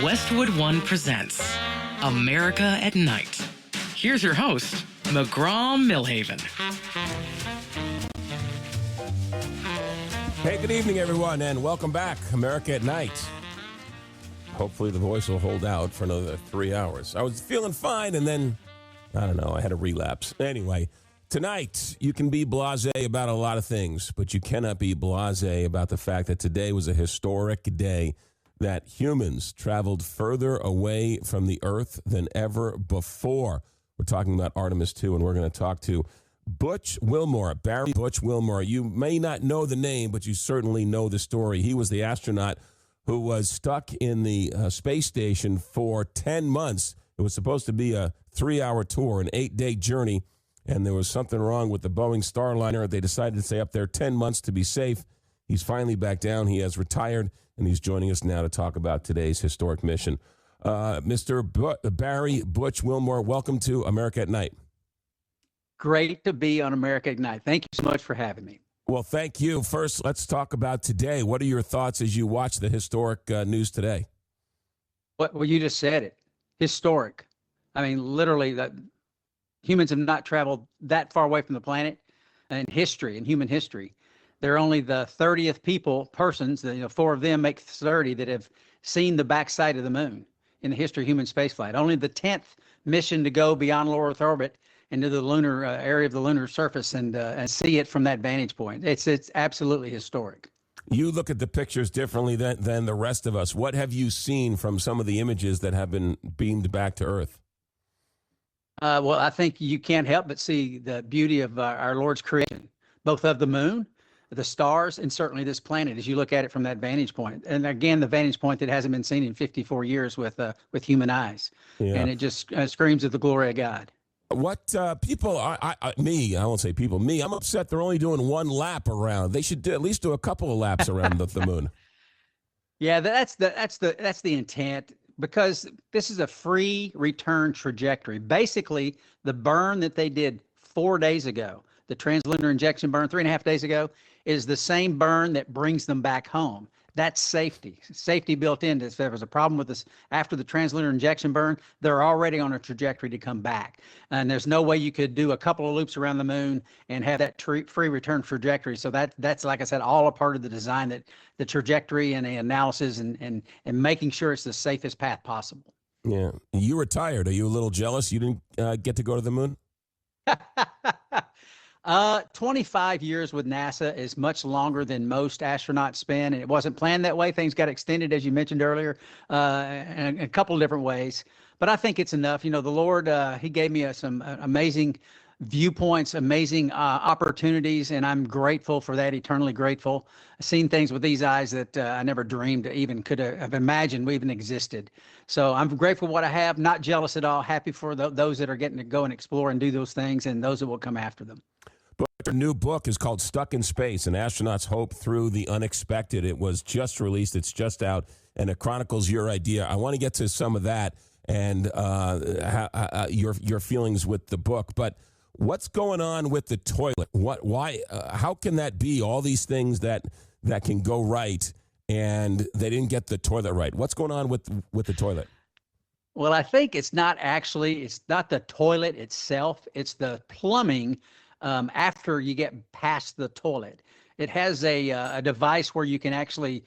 Westwood One presents America at Night. Here's your host, McGraw Milhaven. Hey, good evening, everyone, and welcome back, America at Night. Hopefully the voice will hold out for another 3 hours. I was feeling fine, and then, I don't know, I had a relapse. Anyway, tonight, you can be blasé about a lot of things, but you cannot be blasé about the fact that today was a historic day that humans traveled further away from the Earth than ever before. We're talking about Artemis II, and we're going to talk to Butch Wilmore, Barry Butch Wilmore. You may not know the name, but you certainly know the story. He was the astronaut who was stuck in the space station for 10 months. It was supposed to be a 3-hour tour, an 8-day journey, and there was something wrong with the Boeing Starliner. They decided to stay up there 10 months to be safe. He's finally back down. He has retired, and he's joining us now to talk about today's historic mission. Mr. Barry Butch Wilmore, welcome to America at Night. Great to be on America at Night. Thank you so much for having me. Well, thank you. First, let's talk about today. What are your thoughts as you watch the historic news today? Well, you just said it. Historic. I mean, literally, that humans have not traveled that far away from the planet in human history. They're only the 30th persons, 4 of them make 30 that have seen the backside of the moon in the history of human spaceflight. Only the 10th mission to go beyond low Earth orbit into the lunar area of the lunar surface and see it from that vantage point. It's absolutely historic. You look at the pictures differently than the rest of us. What have you seen from some of the images that have been beamed back to Earth? Well, I think you can't help but see the beauty of our Lord's creation, both of the moon, the stars, and certainly this planet as you look at it from that vantage point. And again, the vantage point that hasn't been seen in 54 years with human eyes. Yeah. And it just screams of the glory of God. What people, I won't say people, me, I'm upset they're only doing one lap around. They should at least do a couple of laps around the moon. Yeah, that's the intent, because this is a free return trajectory. Basically, the burn that they did 4 days ago, the translunar injection burn 3.5 days ago, is the same burn that brings them back home. That's safety built in. If there was a problem with this after the translunar injection burn, they're already on a trajectory to come back. And there's no way you could do a couple of loops around the moon and have that free return trajectory. So that's, like I said, all a part of the design, that the trajectory and the analysis and making sure it's the safest path possible. Yeah. You retired. Are you a little jealous you didn't get to go to the moon? 25 years with NASA is much longer than most astronauts spend, and it wasn't planned that way. Things got extended, as you mentioned earlier, in a couple of different ways. But I think it's enough. The Lord, He gave me some amazing viewpoints, amazing opportunities, and I'm grateful for that, eternally grateful. I've seen things with these eyes that I never dreamed even could have imagined even existed. So I'm grateful for what I have, not jealous at all, happy for those that are getting to go and explore and do those things, and those that will come after them. But your new book is called Stuck in Space, An Astronaut's Hope Through the Unexpected. It was just released. It's just out, and it chronicles your idea. I want to get to some of that and your feelings with the book. But what's going on with the toilet? Why? How can that be? All these things that can go right, and they didn't get the toilet right. What's going on with the toilet? Well, I think it's not the toilet itself. It's the plumbing. After you get past the toilet, it has a device where you can actually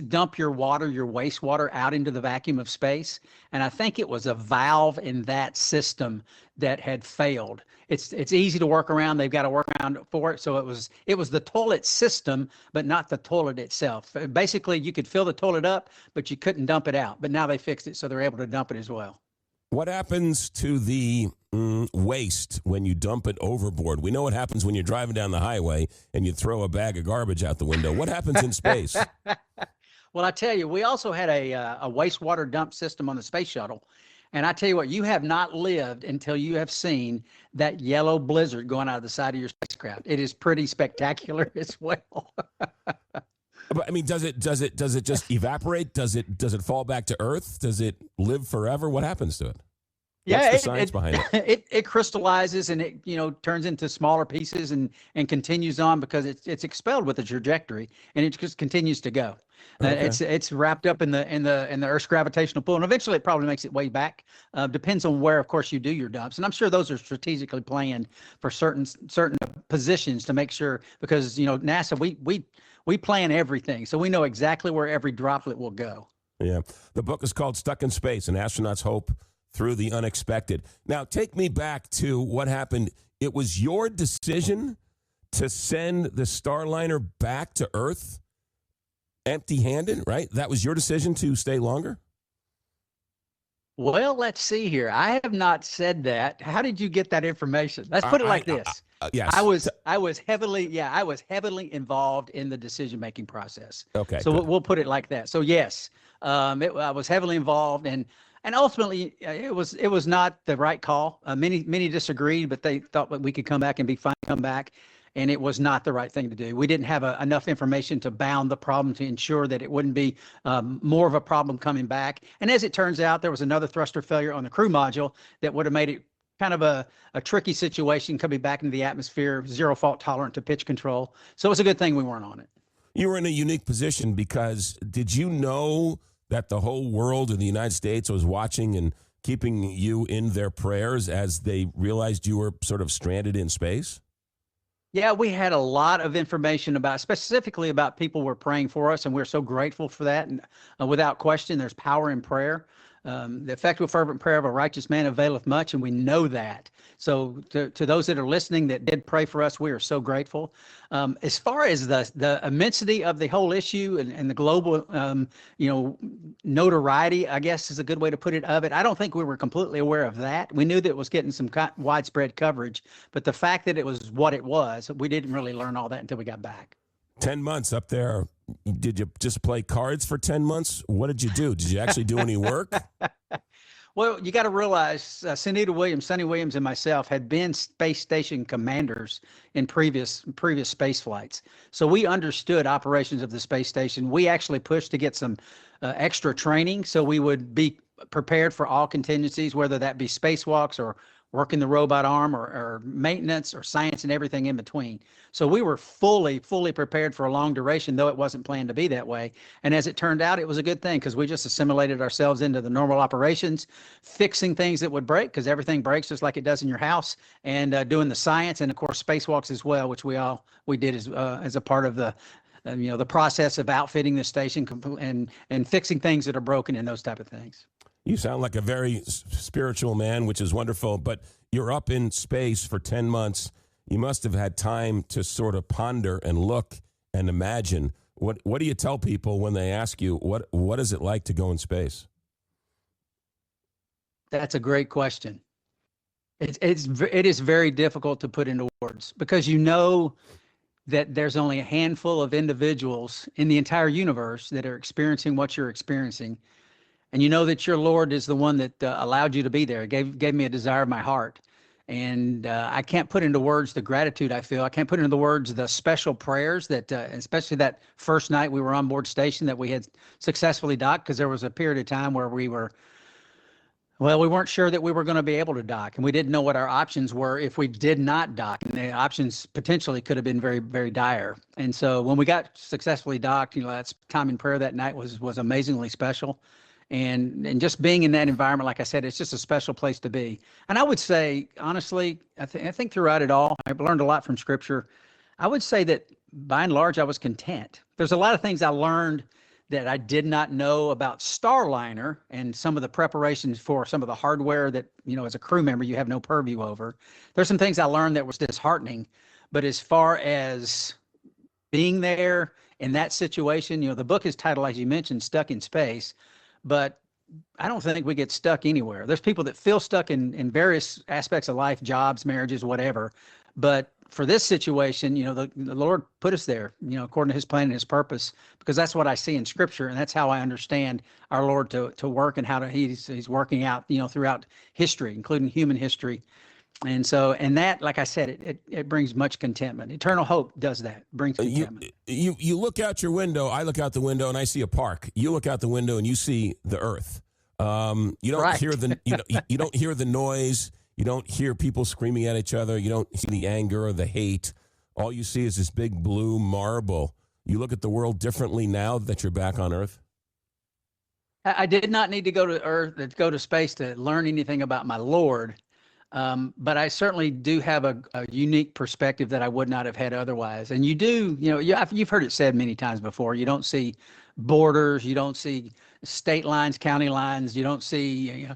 dump your wastewater out into the vacuum of space. And I think it was a valve in that system that had failed. It's easy to work around. They've got to work around for it. So it was the toilet system, but not the toilet itself. Basically, you could fill the toilet up, but you couldn't dump it out. But now they fixed it, so they're able to dump it as well. What happens to the waste when you dump it overboard? We know what happens when you're driving down the highway and you throw a bag of garbage out the window. What happens in space? Well, I tell you, we also had a wastewater dump system on the space shuttle. And I tell you what, you have not lived until you have seen that yellow blizzard going out of the side of your spacecraft. It is pretty spectacular as well. But I mean, does it just evaporate? Does it fall back to Earth? Does it live forever? What happens to it? What's Yeah, the science behind it? it crystallizes and it turns into smaller pieces and continues on because it's expelled with a trajectory and it just continues to go. Okay. It's wrapped up in the Earth's gravitational pull and eventually it probably makes its way back. Depends on where, of course, you do your dumps, and I'm sure those are strategically planned for certain positions to make sure because NASA we plan everything, so we know exactly where every droplet will go. Yeah. The book is called Stuck in Space, An Astronaut's Hope Through the Unexpected. Now, take me back to what happened. It was your decision to send the Starliner back to Earth empty-handed, right? That was your decision to stay longer? Well, let's see here. I have not said that. How did you get that information? Let's put it like this. Yes. I was heavily involved in the decision-making process. Okay. So good. we'll put it like that. So yes, I was heavily involved and ultimately it was not the right call. Many disagreed, but they thought that we could come back and be fine, come back. And it was not the right thing to do. We didn't have enough information to bound the problem to ensure that it wouldn't be more of a problem coming back. And as it turns out, there was another thruster failure on the crew module that would have made it kind of a tricky situation coming back into the atmosphere, zero fault tolerant to pitch control. So it was a good thing we weren't on it. You were in a unique position because did you know that the whole world in the United States was watching and keeping you in their prayers as they realized you were sort of stranded in space? Yeah, we had a lot of information specifically about people were praying for us, and we're so grateful for that. And without question, there's power in prayer. The effectual fervent prayer of a righteous man availeth much, and we know that. So to those that are listening that did pray for us, we are so grateful. As far as the immensity of the whole issue and the global, notoriety, I guess is a good way to put it, of it, I don't think we were completely aware of that. We knew that it was getting some widespread coverage, but the fact that it was what it was, we didn't really learn all that until we got back. 10 months up there. Did you just play cards for 10 months? What did you do? Did you actually do any work? Well, you got to realize Sonny Williams, and myself had been space station commanders in previous space flights. So we understood operations of the space station. We actually pushed to get some extra training so we would be prepared for all contingencies, whether that be spacewalks or working the robot arm or maintenance or science and everything in between. So we were fully prepared for a long duration, though it wasn't planned to be that way. And as it turned out, it was a good thing because we just assimilated ourselves into the normal operations, fixing things that would break because everything breaks just like it does in your house, and doing the science and of course spacewalks as well, which we did as a part of the the process of outfitting the station and fixing things that are broken and those type of things. You sound like a very spiritual man, which is wonderful, but you're up in space for 10 months. You must have had time to sort of ponder and look and imagine. What do you tell people when they ask you, what is it like to go in space? That's a great question. It is very difficult to put into words because that there's only a handful of individuals in the entire universe that are experiencing what you're experiencing. And you know that your Lord is the one that allowed you to be there. It gave me a desire of my heart. And I can't put into words the gratitude I feel. I can't put into the words the special prayers that, especially that first night we were on board station that we had successfully docked, because there was a period of time where we weren't sure that we were going to be able to dock, and we didn't know what our options were if we did not dock. And the options potentially could have been very, very dire. And so when we got successfully docked, that time in prayer that night was amazingly special. And just being in that environment, like I said, it's just a special place to be. And I would say, honestly, I think throughout it all, I've learned a lot from Scripture. I would say that by and large, I was content. There's a lot of things I learned that I did not know about Starliner and some of the preparations for some of the hardware that, as a crew member, you have no purview over. There's some things I learned that was disheartening. But as far as being there in that situation, the book is titled, as you mentioned, Stuck in Space. But I don't think we get stuck anywhere. There's people that feel stuck in various aspects of life, jobs, marriages, whatever. But for this situation, the Lord put us there, according to his plan and his purpose, because that's what I see in Scripture. And that's how I understand our Lord to work and how he's working out, throughout history, including human history. And so, that, like I said, it brings much contentment. Eternal hope does that, brings contentment. You look out your window, I look out the window and I see a park. You look out the window and you see the earth. You don't Right. hear the you don't hear the noise. You don't hear people screaming at each other. You don't see the anger or the hate. All you see is this big blue marble. You look at the world differently now that you're back on Earth? I did not need to go to Earth, to go to space to learn anything about my Lord. But I certainly do have a unique perspective that I would not have had otherwise. And you do, you've heard it said many times before, you don't see borders, you don't see state lines, county lines, you don't see,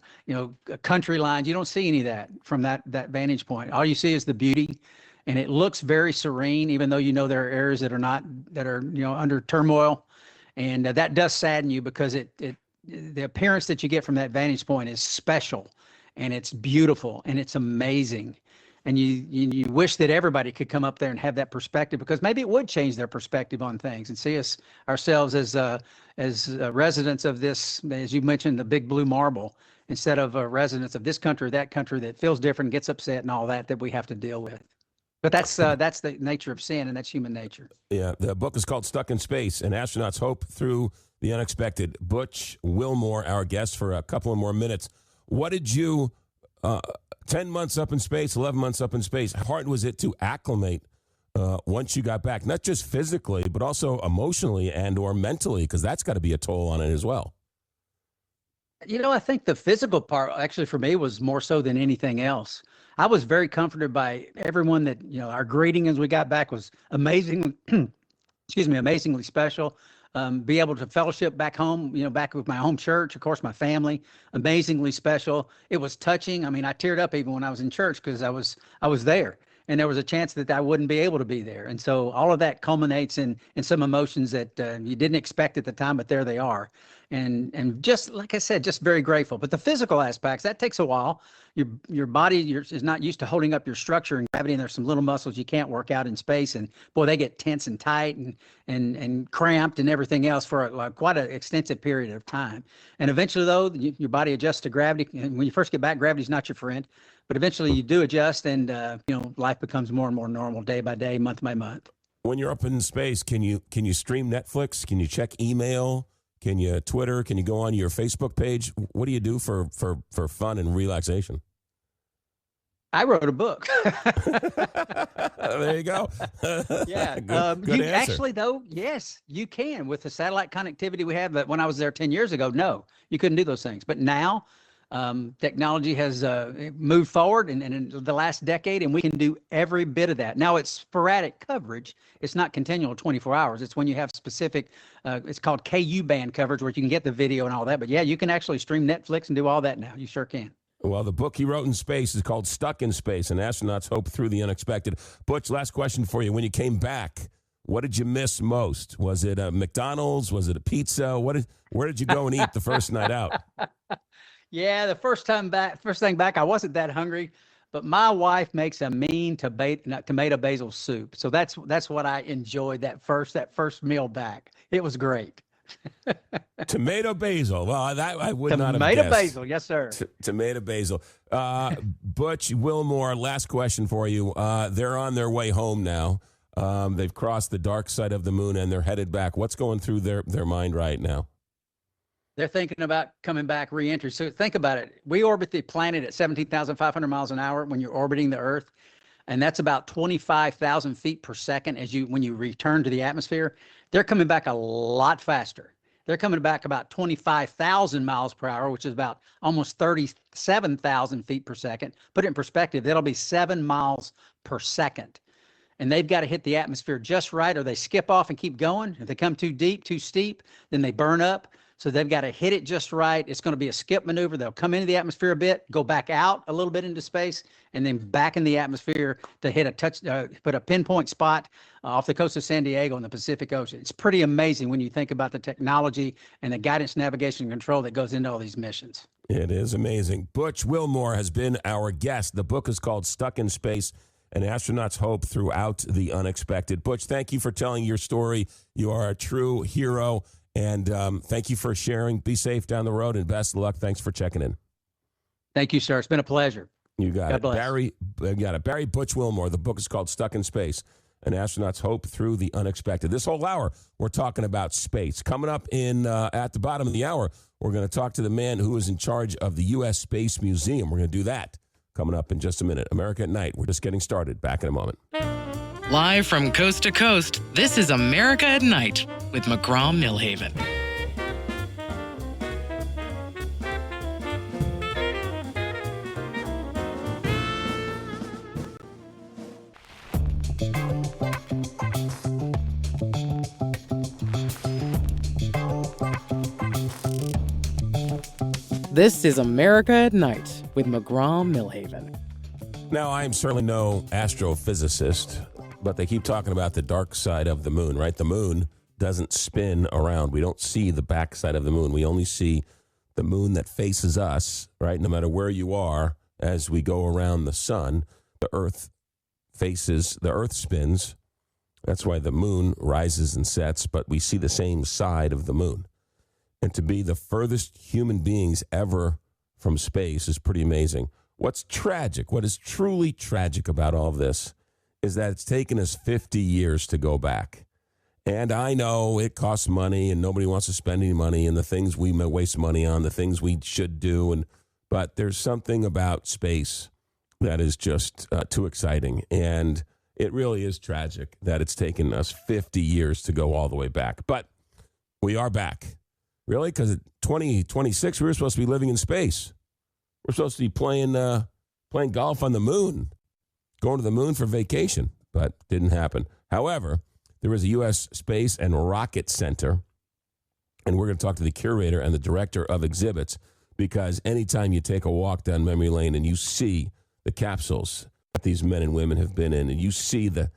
country lines, you don't see any of that from that vantage point. All you see is the beauty, and it looks very serene, even though there are areas that are under turmoil. And that does sadden you, because the appearance that you get from that vantage point is special. And it's beautiful and it's amazing. And you wish that everybody could come up there and have that perspective, because maybe it would change their perspective on things and see ourselves as residents of this, as you mentioned, the big blue marble, instead of residents of this country or that country that feels different, gets upset and all that we have to deal with. But that's the nature of sin, and that's human nature. Yeah, the book is called Stuck in Space, An Astronaut's Hope Through the Unexpected. Butch Wilmore, our guest for a couple of more minutes. What did you, 10 months up in space, 11 months up in space, how hard was it to acclimate once you got back? Not just physically, but also emotionally and or mentally, because that's got to be a toll on it as well. I think the physical part, actually, for me, was more so than anything else. I was very comforted by everyone that, our greeting as we got back was amazing, amazingly special. Be able to fellowship back home, back with my home church, of course, my family, amazingly special. It was touching. I mean, I teared up even when I was in church, because I was there, and there was a chance that I wouldn't be able to be there. And so all of that culminates in some emotions that you didn't expect at the time, but there they are. And just like I said, just very grateful. But the physical aspects, that takes a while. Your body is not used to holding up your structure and gravity, and there's some little muscles you can't work out in space, and boy, they get tense and tight and cramped and everything else for quite an extensive period of time. And eventually, though, your body adjusts to gravity. And when you first get back, gravity's not your friend, but eventually you do adjust, and life becomes more and more normal, day by day, month by month. When you're up in space, can you stream Netflix? Can you check email? Can you Twitter? Can you go on your Facebook page? What do you do for fun and relaxation? I wrote a book. There you go. Yeah. Good answer. Actually, though, yes, you can with the satellite connectivity we have. But when I was there 10 years ago, no, you couldn't do those things. But now technology has moved forward in the last decade, and we can do every bit of that. Now, it's sporadic coverage. It's not continual 24 hours. It's when you have specific, it's called KU band coverage, where you can get the video and all that. But yeah, you can actually stream Netflix and do all that now. You sure can. Well, the book he wrote in space is called Stuck in Space, An Astronaut's Hope Through the Unexpected. Butch, last question for you. When you came back, what did you miss most? Was it a McDonald's? Was it a pizza? Where did you go and eat the first night out? Yeah, the first thing back, I wasn't that hungry, but my wife makes a mean tomato basil soup. So that's what I enjoyed that first meal back. It was great. Tomato basil. Well, that I would not have guessed. Tomato basil, yes, sir. Tomato basil. Butch Wilmore, last question for you. They're on their way home now. They've crossed the dark side of the moon, and they're headed back. What's going through their mind right now? They're thinking about coming back, re-entry. So think about it. We orbit the planet at 17,500 miles an hour when you're orbiting the Earth, and that's about 25,000 feet per second when you return to the atmosphere. They're coming back a lot faster. They're coming back about 25,000 miles per hour, which is about almost 37,000 feet per second. Put it in perspective, that'll be 7 miles per second. And they've got to hit the atmosphere just right, or they skip off and keep going. If they come too deep, too steep, then they burn up. So they've got to hit it just right. It's going to be a skip maneuver. They'll come into the atmosphere a bit, go back out a little bit into space, and then back in the atmosphere to hit put a pinpoint spot off the coast of San Diego in the Pacific Ocean. It's pretty amazing when you think about the technology and the guidance, navigation, and control that goes into all these missions. It is amazing. Butch Wilmore has been our guest. The book is called Stuck in Space, An Astronaut's Hope Throughout the Unexpected. Butch, thank you for telling your story. You are a true hero. And thank you for sharing. Be safe down the road, and best of luck. Thanks for checking in. Thank you, sir. It's been a pleasure. You got God it. bless. Barry Butch Wilmore. The book is called Stuck in Space, and astronauts hope through the unexpected. This whole hour, we're talking about space. Coming up at the bottom of the hour, we're going to talk to the man who is in charge of the U.S. Space Museum. We're going to do that coming up in just a minute. America at Night. We're just getting started. Back in a moment. Live from coast to coast, this is America at Night with McGraw Milhaven. This is America at Night with McGraw Milhaven. Now, I am certainly no astrophysicist, but they keep talking about the dark side of the moon, right? The moon doesn't spin around. We don't see the backside of the moon. We only see the moon that faces us, right? No matter where you are, as we go around the sun, the earth spins. That's why the moon rises and sets, but we see the same side of the moon. And to be the furthest human beings ever from space is pretty amazing. What's tragic, what is truly tragic about all of this is that it's taken us 50 years to go back. And I know it costs money and nobody wants to spend any money and the things we may waste money on, the things we should do. But there's something about space that is just too exciting. And it really is tragic that it's taken us 50 years to go all the way back. But we are back. Really? Because at 2026, we were supposed to be living in space. We're supposed to be playing golf on the moon, going to the moon for vacation, but didn't happen. However, there is a U.S. Space and Rocket Center, and we're going to talk to the curator and the director of exhibits, because anytime you take a walk down memory lane and you see the capsules that these men and women have been in, and you see the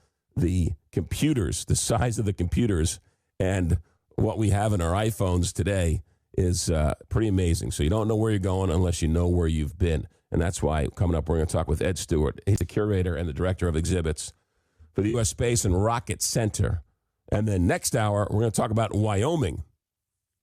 computers, the size of the computers, and what we have in our iPhones today is pretty amazing. So you don't know where you're going unless you know where you've been. And that's why coming up, we're going to talk with Ed Stewart. He's the curator and the director of exhibits for the U.S. Space and Rocket Center. And then next hour, we're going to talk about Wyoming,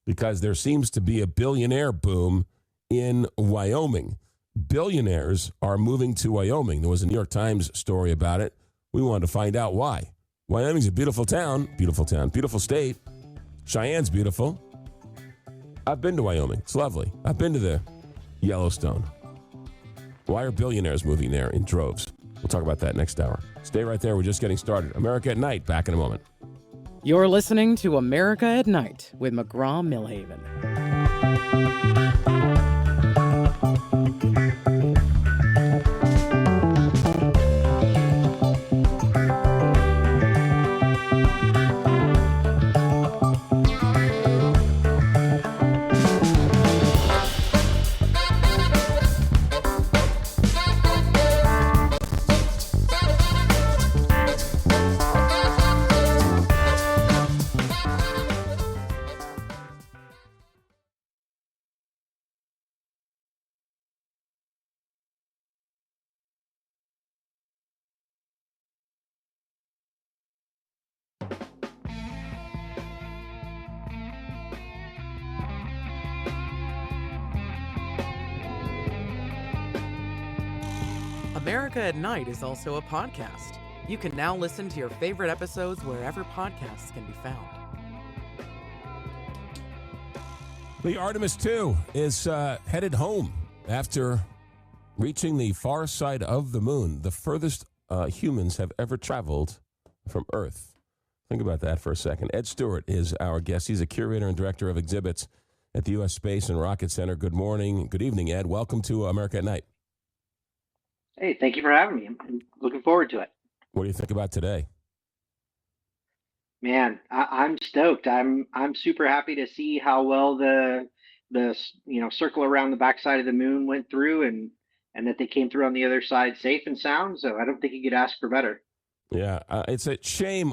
because there seems to be a billionaire boom in Wyoming. Billionaires are moving to Wyoming. There was a New York Times story about it. We wanted to find out why. Wyoming's a beautiful state. Cheyenne's beautiful. I've been to Wyoming. It's lovely. I've been to the Yellowstone. Why are billionaires moving there in droves? We'll talk about that next hour. Stay right there. We're just getting started. America at Night. Back in a moment. You're listening to America at Night with McGraw Milhaven. America at Night is also a podcast. You can now listen to your favorite episodes wherever podcasts can be found. The Artemis II is headed home after reaching the far side of the moon, the furthest humans have ever traveled from Earth. Think about that for a second. Ed Stewart is our guest. He's a curator and director of exhibits at the U.S. Space and Rocket Center. Good morning. Good evening, Ed. Welcome to America at Night. Hey, thank you for having me. I'm looking forward to it. What do you think about today? Man, I'm stoked. I'm super happy to see how well the circle around the backside of the moon went through, and that they came through on the other side safe and sound. So I don't think you could ask for better. Yeah, it's a shame.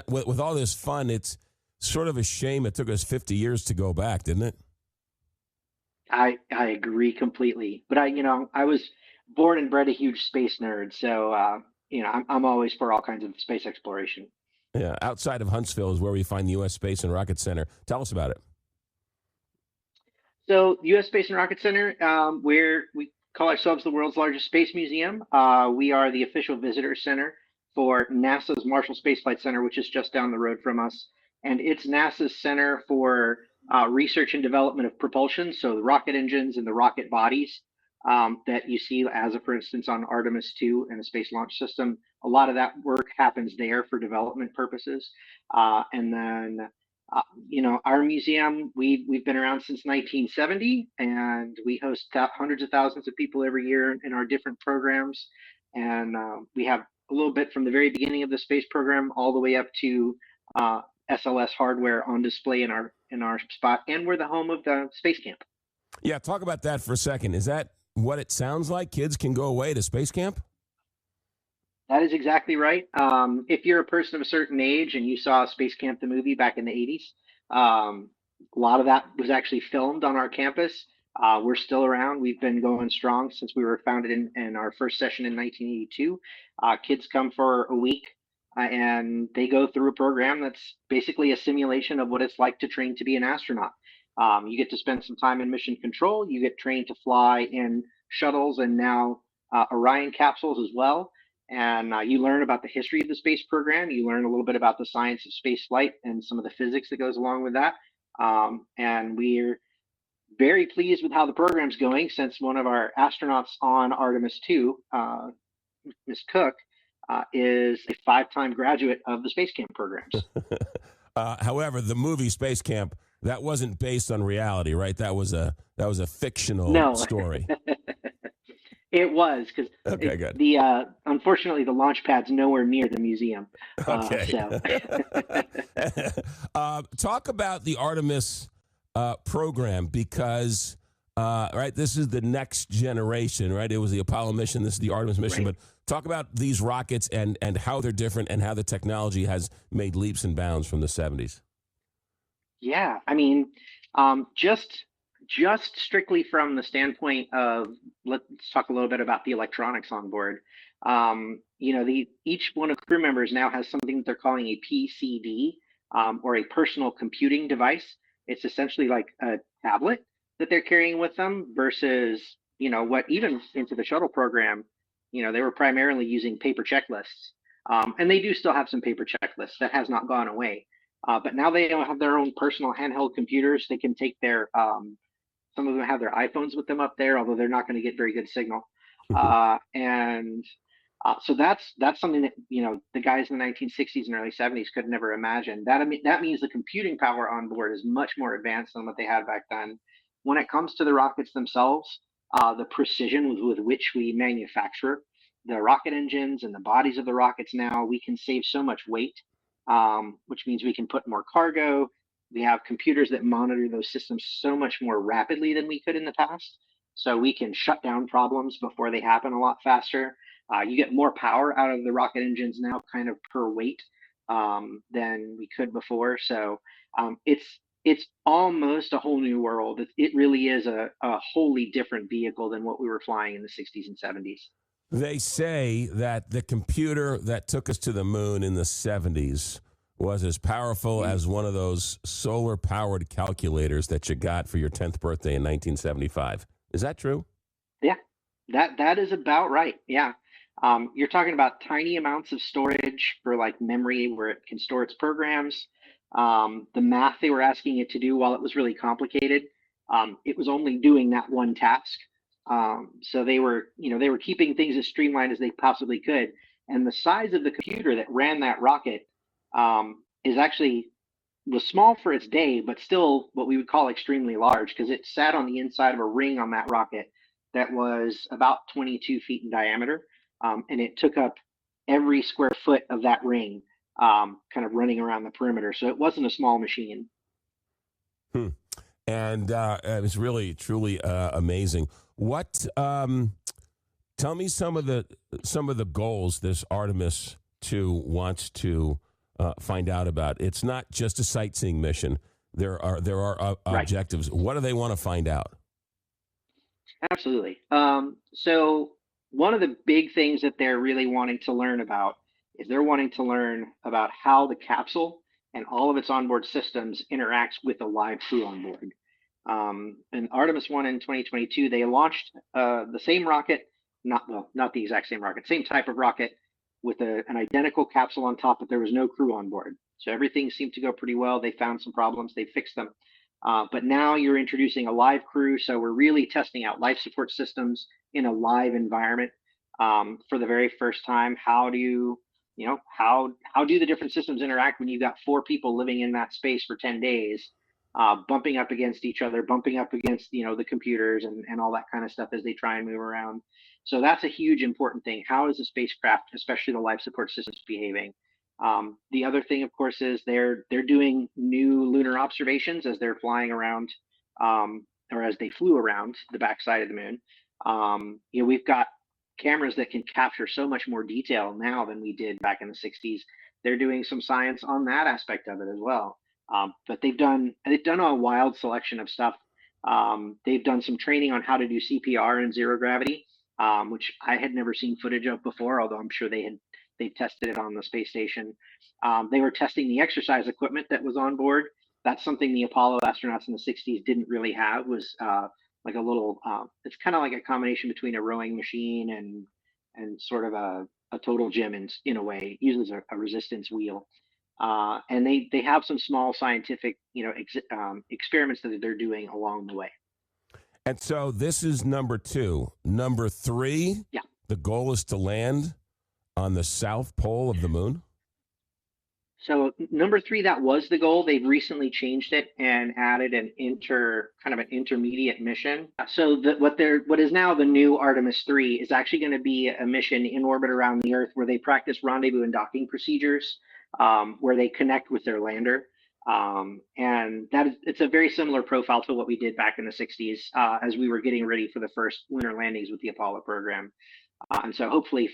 With all this fun, it's sort of a shame it took us 50 years to go back, didn't it? I agree completely. But I was born and bred a huge space nerd, so I'm always for all kinds of space exploration. Yeah, outside of Huntsville is where we find the U.S. Space and Rocket Center. Tell us about it. So, the U.S. Space and Rocket Center, where we call ourselves the world's largest space museum. We are the official visitor center for NASA's Marshall Space Flight Center, which is just down the road from us. And it's NASA's center for research and development of propulsion, so the rocket engines and the rocket bodies that you see, as for instance, on Artemis II and the Space Launch System. A lot of that work happens there for development purposes. And then, our museum, we've been around since 1970, and we host hundreds of thousands of people every year in our different programs. And we have a little bit from the very beginning of the space program all the way up to SLS hardware on display in our spot, and we're the home of the space camp. Yeah, talk about that for a second. Is that what it sounds like? Kids can go away to space camp? That is exactly right. If you're a person of a certain age and you saw Space Camp the movie back in the 80s, a lot of that was actually filmed on our campus. We're still around. We've been going strong since we were founded in our first session in 1982. Kids come for a week and they go through a program that's basically a simulation of what it's like to train to be an astronaut. You get to spend some time in mission control. You get trained to fly in shuttles and now Orion capsules as well. And you learn about the history of the space program. You learn a little bit about the science of space flight and some of the physics that goes along with that. And we're very pleased with how the program's going, since one of our astronauts on Artemis II, Ms. Cook, is a 5-time graduate of the space camp programs. However, the movie Space Camp, that wasn't based on reality, right? That was a fictional story. It was, because unfortunately the launch pad's nowhere near the museum. Okay. Talk about the Artemis program, because this is the next generation, right? It was the Apollo mission. This is the Artemis mission. Right. But talk about these rockets and how they're different and how the technology has made leaps and bounds from the 70s. Yeah, I mean, just strictly from the standpoint of, let's talk a little bit about the electronics on board. Each one of the crew members now has something that they're calling a PCD, or a personal computing device. It's essentially like a tablet that they're carrying with them versus, what even into the shuttle program, they were primarily using paper checklists. And they do still have some paper checklists. That has not gone away. But now they have their own personal handheld computers. They can take their some of them have their iPhones with them up there, although they're not going to get very good signal. So that's something that, the guys in the 1960s and early 70s could never imagine. That means the computing power on board is much more advanced than what they had back then. When it comes to the rockets themselves, the precision with which we manufacture the rocket engines and the bodies of the rockets now, we can save so much weight, which means we can put more cargo. We have computers that monitor those systems so much more rapidly than we could in the past. So we can shut down problems before they happen a lot faster. You get more power out of the rocket engines now, kind of per weight, than we could before. So it's almost a whole new world. It really is a wholly different vehicle than what we were flying in the 60s and 70s. They say that the computer that took us to the moon in the 70s was as powerful as one of those solar-powered calculators that you got for your 10th birthday in 1975. Is that true? Yeah, that is about right. Yeah. You're talking about tiny amounts of storage for like memory where it can store its programs. The math they were asking it to do, while it was really complicated, it was only doing that one task. So they were keeping things as streamlined as they possibly could. And the size of the computer that ran that rocket was small for its day, but still what we would call extremely large, because it sat on the inside of a ring on that rocket that was about 22 feet in diameter. And it took up every square foot of that ring, kind of running around the perimeter. So it wasn't a small machine. And it was really, truly amazing. What? Tell me some of the goals this Artemis II wants to find out about. It's not just a sightseeing mission. There are objectives. Right. What do they want to find out? Absolutely. So one of the big things that they're really wanting to learn about is they're wanting to learn about how the capsule and all of its onboard systems interacts with a live crew on board. And Artemis 1 in 2022, they launched the same rocket, not the exact same rocket, same type of rocket with an identical capsule on top, but there was no crew on board. So everything seemed to go pretty well. They found some problems, they fixed them. But now you're introducing a live crew, so we're really testing out life support systems in a live environment for the very first time. How do how do the different systems interact when you've got 4 people living in that space for 10 days, bumping up against each other, bumping up against the computers and all that kind of stuff as they try and move around. So that's a huge important thing. How is the spacecraft, especially the life support systems, behaving? The other thing, of course, is they're doing new lunar observations as they're flying around, or as they flew around the backside of the moon. We've got cameras that can capture so much more detail now than we did back in the 60s. They're doing some science on that aspect of it as well. But they've done a wild selection of stuff. They've done some training on how to do CPR in zero gravity, which I had never seen footage of before, although I'm sure they tested it on the space station. They were testing the exercise equipment that was on board. That's something the Apollo astronauts in the 60s didn't really have, was like a little, it's kind of like a combination between a rowing machine and sort of a total gym in a way. It uses a resistance wheel. And they have some small scientific, experiments that they're doing along the way. And so this is number 2. Number 3, yeah. The goal is to land on the south pole of the moon? So number 3, that was the goal. They've recently changed it and added an intermediate mission. So what is now the new Artemis II is actually going to be a mission in orbit around the Earth where they practice rendezvous and docking procedures, where they connect with their lander. And it's a very similar profile to what we did back in the 60s as we were getting ready for the first lunar landings with the Apollo program. And so hopefully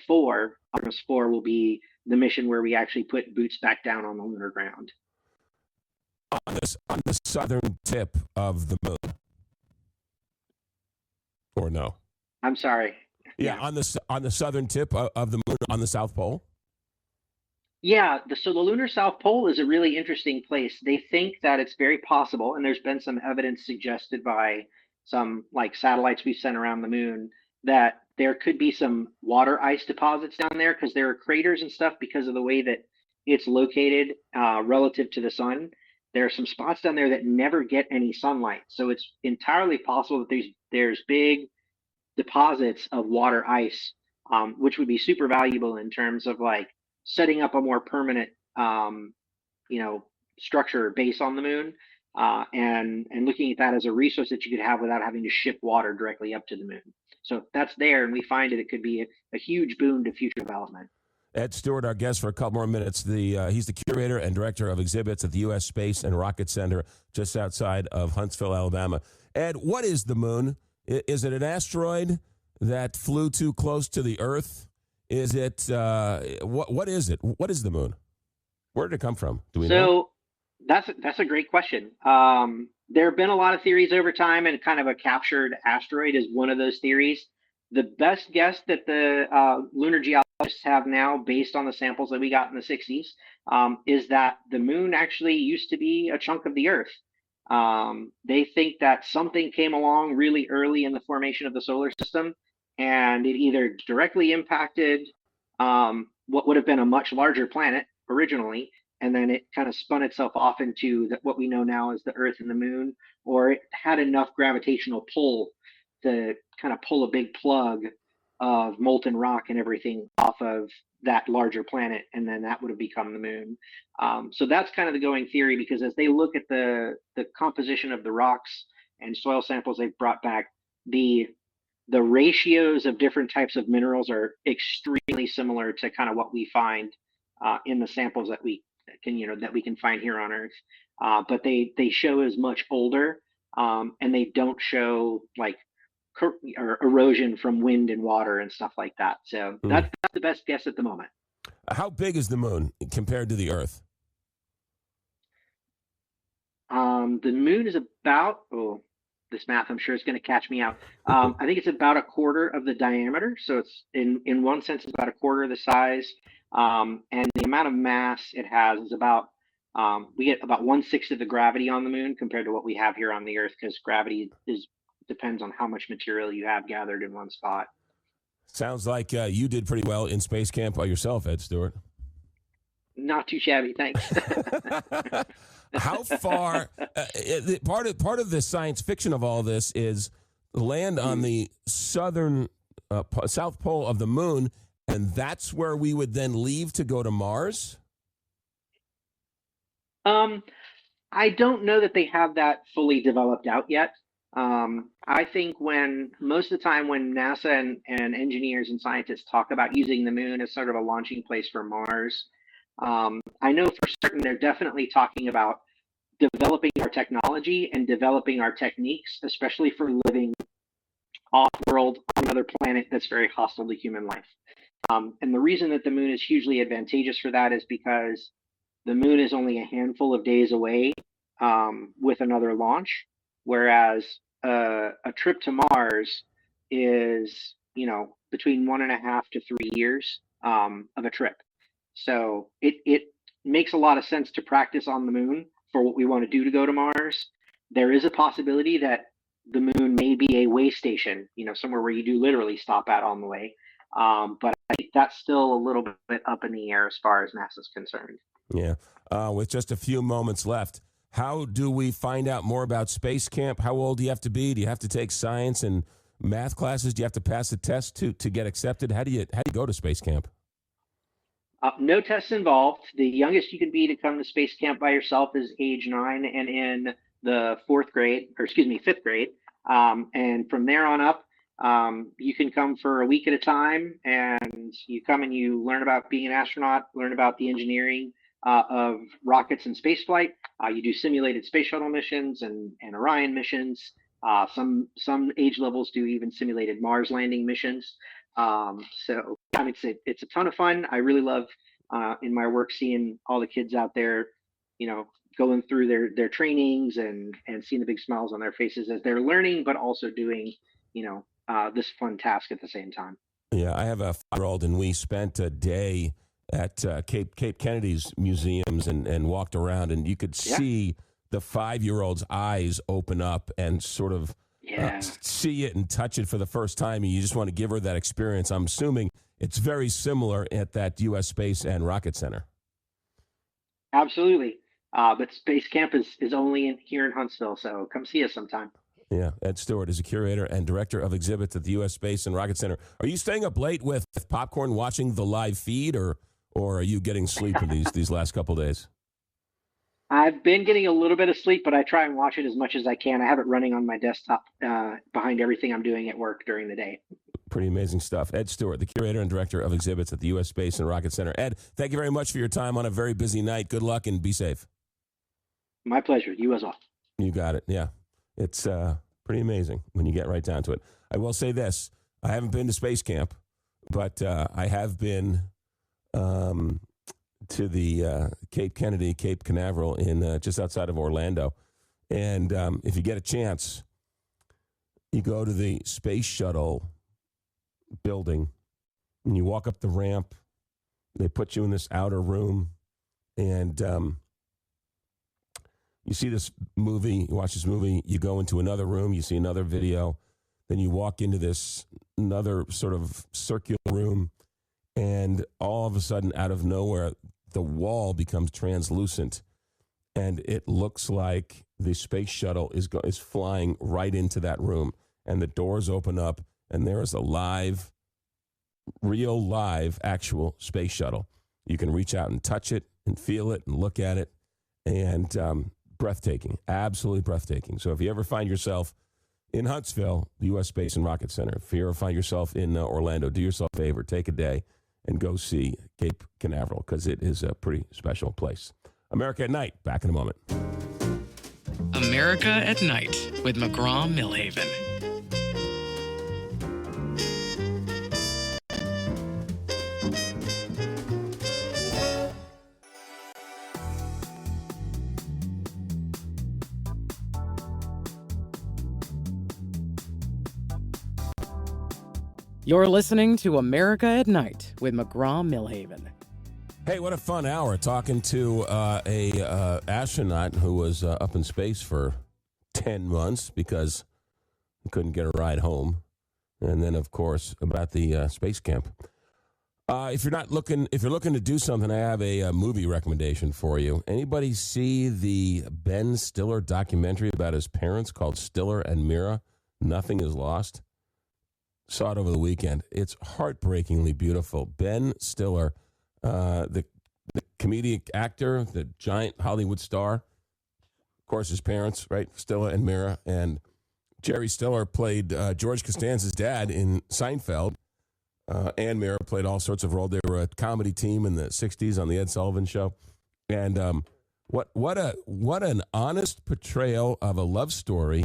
Artemis 4 will be the mission where we actually put boots back down on the lunar ground. On the southern tip of the moon. Or no? I'm sorry. Yeah, on the southern tip of the moon, on the South Pole? Yeah, so the lunar South Pole is a really interesting place. They think that it's very possible, and there's been some evidence suggested by some satellites we've sent around the moon, that there could be some water ice deposits down there because there are craters and stuff because of the way that it's located relative to the sun. There are some spots down there that never get any sunlight. So it's entirely possible that there's big deposits of water ice, which would be super valuable in terms of setting up a more permanent, structure base on the moon, and looking at that as a resource that you could have without having to ship water directly up to the moon. So if that's there and we find it could be a huge boon to future development. Ed Stewart, our guest for a couple more minutes. He's the curator and director of exhibits at the U.S. Space and Rocket Center just outside of Huntsville, Alabama. Ed, what is the moon? Is it an asteroid that flew too close to the Earth? Is it what is it? What is the moon? Where did it come from? Do we know? So that's a great question. There have been a lot of theories over time, and kind of a captured asteroid is one of those theories. The best guess that the lunar geologists have now, based on the samples that we got in the 60s, is that the moon actually used to be a chunk of the Earth. They think that something came along really early in the formation of the solar system, and it either directly impacted what would have been a much larger planet originally, and then it kind of spun itself off into what we know now as the Earth and the Moon, or it had enough gravitational pull to kind of pull a big plug of molten rock and everything off of that larger planet, and then that would have become the moon. So that's kind of the going theory, because as they look at the composition of the rocks and soil samples they've brought back, the ratios of different types of minerals are extremely similar to kind of what we find in the samples that we can find here on Earth. But they show as much older, and they don't show or erosion from wind and water and stuff like that. So that's the best guess at the moment. How big is the moon compared to the Earth? The moon is about, this math I'm sure is going to catch me out. I think it's about a quarter of the diameter. So it's in one sense, it's about a quarter of the size. And the amount of mass it has is about, we get about 1/6 of the gravity on the moon compared to what we have here on the Earth, because gravity depends on how much material you have gathered in one spot. Sounds like you did pretty well in space camp by yourself, Ed Stewart. Not too shabby, thanks. How far? Part of the science fiction of all this is land on the southern south pole of the moon, and that's where we would then leave to go to Mars. I don't know that they have that fully developed out yet. I think most of the time when NASA and engineers and scientists talk about using the moon as sort of a launching place for Mars, I know for certain they're definitely talking about developing our technology and developing our techniques, especially for living off-world on another planet that's very hostile to human life. And the reason that the moon is hugely advantageous for that is because the moon is only a handful of days away with another launch, whereas a trip to Mars is, between 1.5 to 3 years of a trip. So it makes a lot of sense to practice on the moon for what we want to do to go to Mars. There is a possibility that the moon may be a way station, somewhere where you do literally stop at on the way. But I think that's still a little bit up in the air as far as NASA's concerned. Yeah. With just a few moments left, how do we find out more about Space Camp? How old do you have to be? Do you have to take science and math classes? Do you have to pass a test to get accepted? How do you go to Space Camp? No tests involved. The youngest you can be to come to Space Camp by yourself is age 9 and in the fifth grade. And from there on up, you can come for a week at a time, and you come and you learn about being an astronaut, learn about the engineering of rockets and space flight. You do simulated space shuttle missions and Orion missions. Some age levels do even simulated Mars landing missions. So it's a ton of fun. I really love in my work seeing all the kids out there, going through their trainings and seeing the big smiles on their faces as they're learning, but also doing, this fun task at the same time. Yeah, I have a 5-year-old, and we spent a day at Cape Kennedy's museums and walked around, and you could see the 5-year-old's eyes open up and sort of see it and touch it for the first time, and you just want to give her that experience. I'm assuming it's very similar at that U.S. Space and Rocket Center. Absolutely. But Space Camp is only here in Huntsville, so come see us sometime. Yeah, Ed Stewart is a curator and director of exhibits at the U.S. Space and Rocket Center. Are you staying up late with popcorn watching the live feed, or are you getting sleep for these last couple days? I've been getting a little bit of sleep, but I try and watch it as much as I can. I have it running on my desktop behind everything I'm doing at work during the day. Pretty amazing stuff. Ed Stewart, the curator and director of exhibits at the U.S. Space and Rocket Center. Ed, thank you very much for your time on a very busy night. Good luck and be safe. My pleasure. You as well. You got it. Yeah. It's pretty amazing when you get right down to it. I will say this. I haven't been to Space Camp, but I have been to the Cape Canaveral in just outside of Orlando. And if you get a chance, you go to the space shuttle building and you walk up the ramp. They put you in this outer room, and you see this movie, you watch this movie, you go into another room, you see another video, then you walk into this another sort of circular room, and all of a sudden, out of nowhere, the wall becomes translucent, and it looks like the space shuttle is flying right into that room, and the doors open up, and there is a real live, actual space shuttle. You can reach out and touch it and feel it and look at it, and breathtaking, absolutely breathtaking. So if you ever find yourself in Huntsville, the U.S. Space and Rocket Center, if you ever find yourself in Orlando, do yourself a favor, take a day and go see Cape Canaveral, because it is a pretty special place. America at Night, back in a moment. America at Night with McGraw Milhaven. You're listening to America at Night with McGraw Milhaven. Hey, what a fun hour talking to a astronaut who was up in space for 10 months because he couldn't get a ride home. and then, of course, about the space camp. If you're looking to do something, I have a movie recommendation for you. Anybody see the Ben Stiller documentary about his parents called Stiller and Mira? Nothing is Lost. Saw it over the weekend. It's heartbreakingly beautiful. Ben Stiller, the comedic actor, the giant Hollywood star. Of course, his parents, right? Stiller and Mira. And Jerry Stiller played George Costanza's dad in Seinfeld. And Mira played all sorts of roles. They were a comedy team in the 60s on the Ed Sullivan Show. And what an honest portrayal of a love story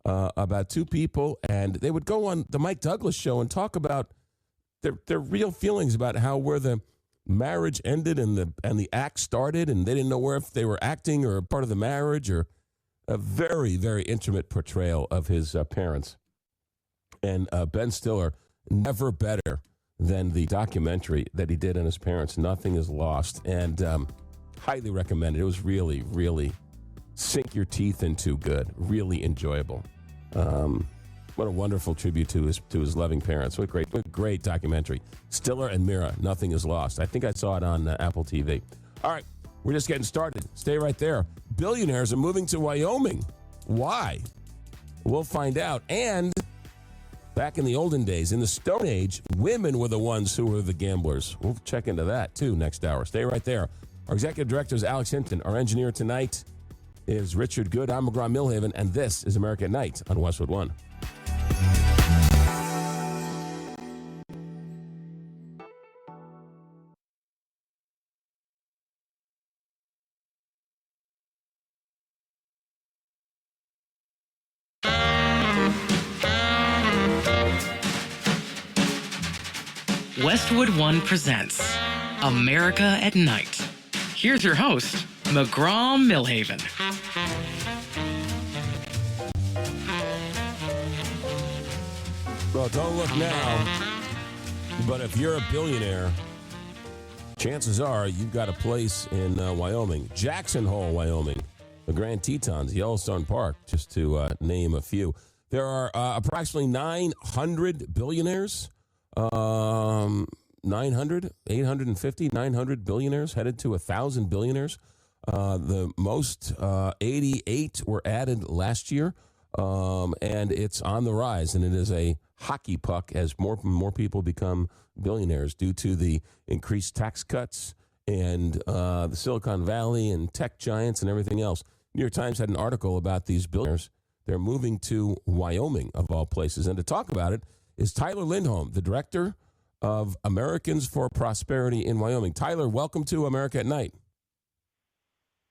about two people. And they would go on the Mike Douglas Show and talk about their real feelings about where the marriage ended and the act started, and they didn't know if they were acting or part of the marriage, or a very, very intimate portrayal of his parents. And Ben Stiller, never better than the documentary that he did on his parents, Nothing is Lost, and highly recommended. It was really, really sink your teeth into good, really enjoyable. What a wonderful tribute to his loving parents. What great documentary. Stiller and Mira, Nothing is Lost. I think I saw it on Apple TV. All right, we're just getting started. Stay right there. Billionaires are moving to Wyoming. Why? We'll find out. And back in the olden days, in the Stone Age, women were the ones who were the gamblers. We'll check into that, too, next hour. Stay right there. Our executive director is Alex Hinton. Our engineer tonight is Richard Good. I'm McGraw Milhaven, and this is America at Night on Westwood One. Westwood One presents America at Night. Here's your host, McGraw Milhaven. Well, don't look now, but if you're a billionaire, chances are you've got a place in Wyoming. Jackson Hole, Wyoming, the Grand Tetons, Yellowstone Park, just to name a few. There are approximately 900 billionaires. 900, 850, 900 billionaires, headed to 1,000 billionaires. The most, 88 were added last year, and it's on the rise, and it is a hockey puck as more people become billionaires due to the increased tax cuts and the Silicon Valley and tech giants and everything else. New York Times had an article about these billionaires. They're moving to Wyoming, of all places. And to talk about it is Tyler Lindholm, the director of Americans for Prosperity in Wyoming. Tyler, welcome to America at Night.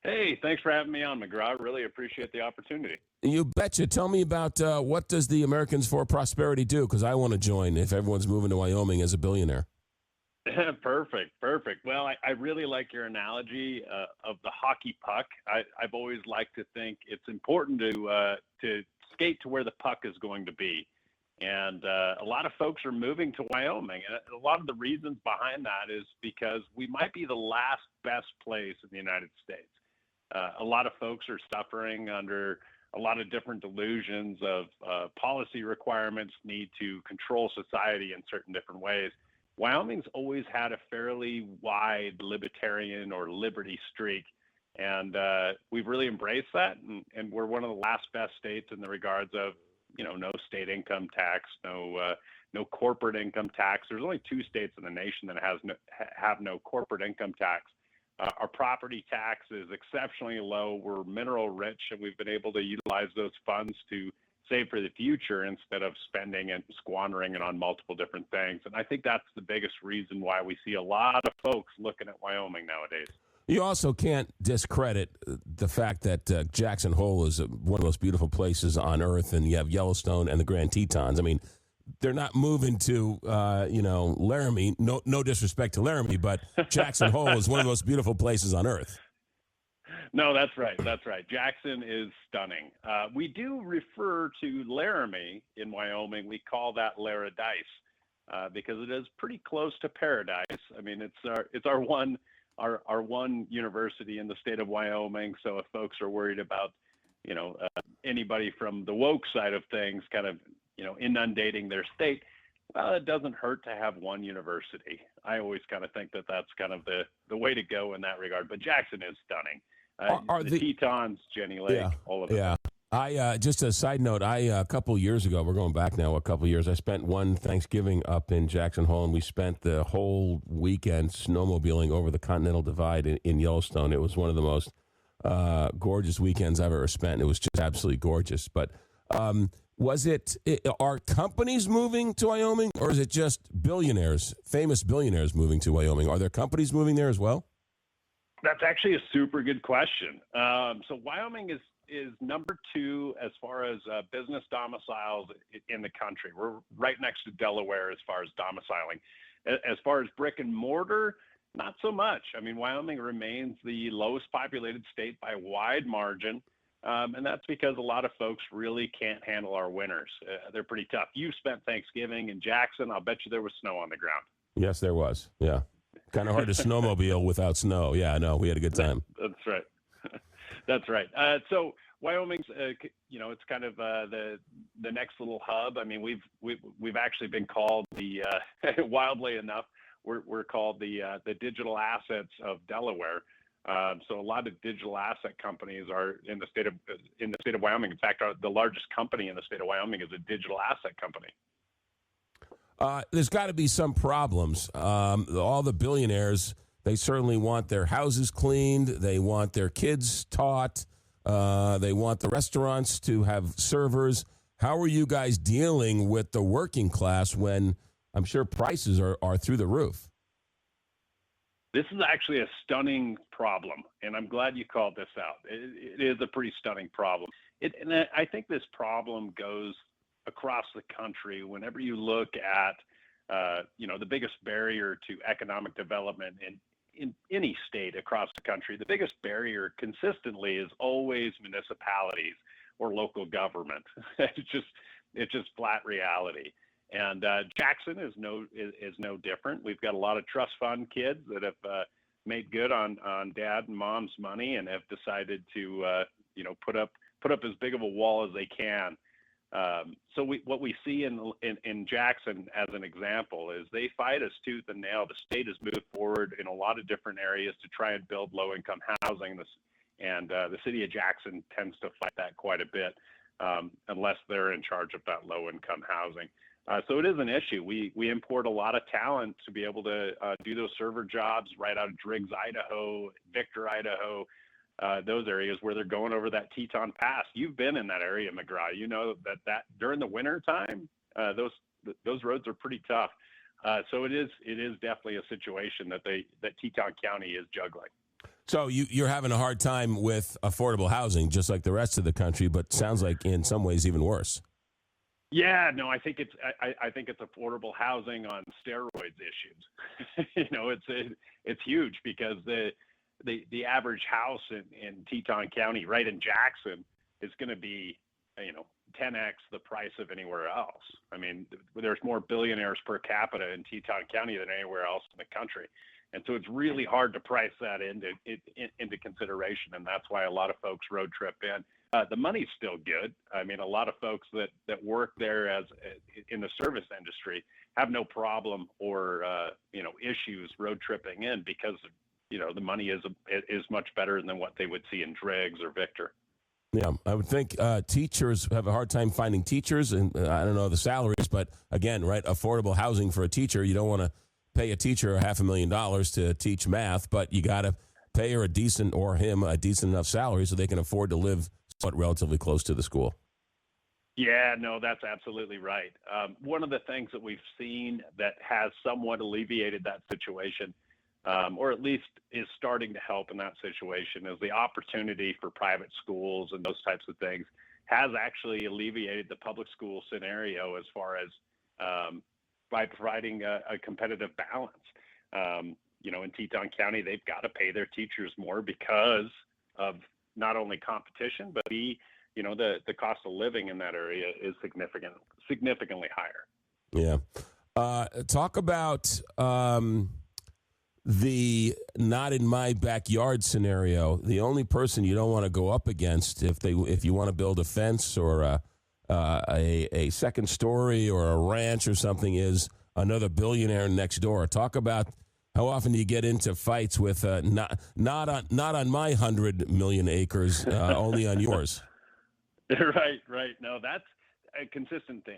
Hey, thanks for having me on, McGraw. I really appreciate the opportunity. You betcha. Tell me about what does the Americans for Prosperity do? Because I want to join if everyone's moving to Wyoming as a billionaire. Perfect. Well, I really like your analogy of the hockey puck. I've always liked to think it's important to skate to where the puck is going to be. And a lot of folks are moving to Wyoming. And a lot of the reasons behind that is because we might be the last best place in the United States. A lot of folks are suffering under a lot of different delusions of policy requirements need to control society in certain different ways. Wyoming's always had a fairly wide libertarian or liberty streak. And we've really embraced that. And we're one of the last best states in the regards of, no state income tax, no corporate income tax. There's only 2 states in the nation that have no corporate income tax. Our property tax is exceptionally low. We're mineral rich, and we've been able to utilize those funds to save for the future instead of spending and squandering it on multiple different things. And I think that's the biggest reason why we see a lot of folks looking at Wyoming nowadays. You also can't discredit the fact that Jackson Hole is one of the most beautiful places on Earth, and you have Yellowstone and the Grand Tetons. I mean, they're not moving to, Laramie. No disrespect to Laramie, but Jackson Hole is one of the most beautiful places on Earth. No, that's right. Jackson is stunning. We do refer to Laramie in Wyoming. We call that Laradise because it is pretty close to paradise. I mean, it's our one university in the state of Wyoming. So if folks are worried about, anybody from the woke side of things kind of, inundating their state. Well, it doesn't hurt to have one university. I always kind of think that that's kind of the way to go in that regard. But Jackson is stunning. The Tetons, Jenny Lake, all of it. Yeah. Just a side note, a couple years ago, we're going back now a couple years, I spent one Thanksgiving up in Jackson Hole, and we spent the whole weekend snowmobiling over the Continental Divide in Yellowstone. It was one of the most gorgeous weekends I've ever spent. It was just absolutely gorgeous. But are companies moving to Wyoming, or is it just billionaires, famous billionaires moving to Wyoming? Are there companies moving there as well? That's actually a super good question. So Wyoming is number 2 as far as business domiciles in the country. We're right next to Delaware as far as domiciling. As far as brick and mortar, not so much. I mean, Wyoming remains the lowest populated state by a wide margin. And that's because a lot of folks really can't handle our winters. They're pretty tough. You spent Thanksgiving in Jackson. I'll bet you there was snow on the ground. Yes, there was. Yeah. Kind of hard to snowmobile without snow. Yeah, I know. We had a good time. That's right. That's right. So Wyoming's, it's kind of the next little hub. I mean, we've actually been called wildly enough, we're called the digital assets of Delaware. So a lot of digital asset companies are in the state of Wyoming. In fact, the largest company in the state of Wyoming is a digital asset company. There's got to be some problems. All the billionaires, they certainly want their houses cleaned. They want their kids taught. They want the restaurants to have servers. How are you guys dealing with the working class when I'm sure prices are through the roof? This is actually a stunning problem, and I'm glad you called this out. It is a pretty stunning problem. And I think this problem goes across the country. Whenever you look at, the biggest barrier to economic development in any state across the country, the biggest barrier consistently is always municipalities or local government. It's just flat reality. And Jackson is no different. We've got a lot of trust fund kids that have made good on dad and mom's money and have decided to put up as big of a wall as they can. So what we see in Jackson as an example is they fight us tooth and nail. The state has moved forward in a lot of different areas to try and build low-income housing. And the city of Jackson tends to fight that quite a bit unless they're in charge of that low-income housing. So it is an issue. We import a lot of talent to be able to do those server jobs right out of Driggs, Idaho, Victor, Idaho, those areas where they're going over that Teton Pass. You've been in that area, McGraw. You know that during the winter time, those roads are pretty tough. So it is definitely a situation that Teton County is juggling. So you're having a hard time with affordable housing, just like the rest of the country, but sounds like in some ways even worse. Yeah, no, I think it's affordable housing on steroids issues. It's huge because the average house in Teton County, right in Jackson, is going to be 10x the price of anywhere else. I mean, there's more billionaires per capita in Teton County than anywhere else in the country, and so it's really hard to price that into consideration, and that's why a lot of folks road trip in. The money's still good. I mean, a lot of folks that work there in the service industry have no problem or issues road tripping in because the money is much better than what they would see in Driggs or Victor. Yeah, I would think teachers have a hard time finding teachers, and I don't know the salaries, but again, right, affordable housing for a teacher. You don't want to pay a teacher $500,000 to teach math, but you got to pay her a decent enough salary so they can afford to live relatively close to the school. Yeah, no, that's absolutely right. One of the things that we've seen that has somewhat alleviated that situation, or at least is starting to help in that situation, is the opportunity for private schools and those types of things has actually alleviated the public school scenario as far as by providing a competitive balance. In Teton County, they've got to pay their teachers more because of not only competition, but the cost of living in that area is significantly higher. Yeah. Talk about the not in my backyard scenario. The only person you don't want to go up against if you want to build a fence or a second story or a ranch or something is another billionaire next door. Talk about how often you get into fights with not on my 100 million acres, only on yours. Right. No, that's a consistent theme.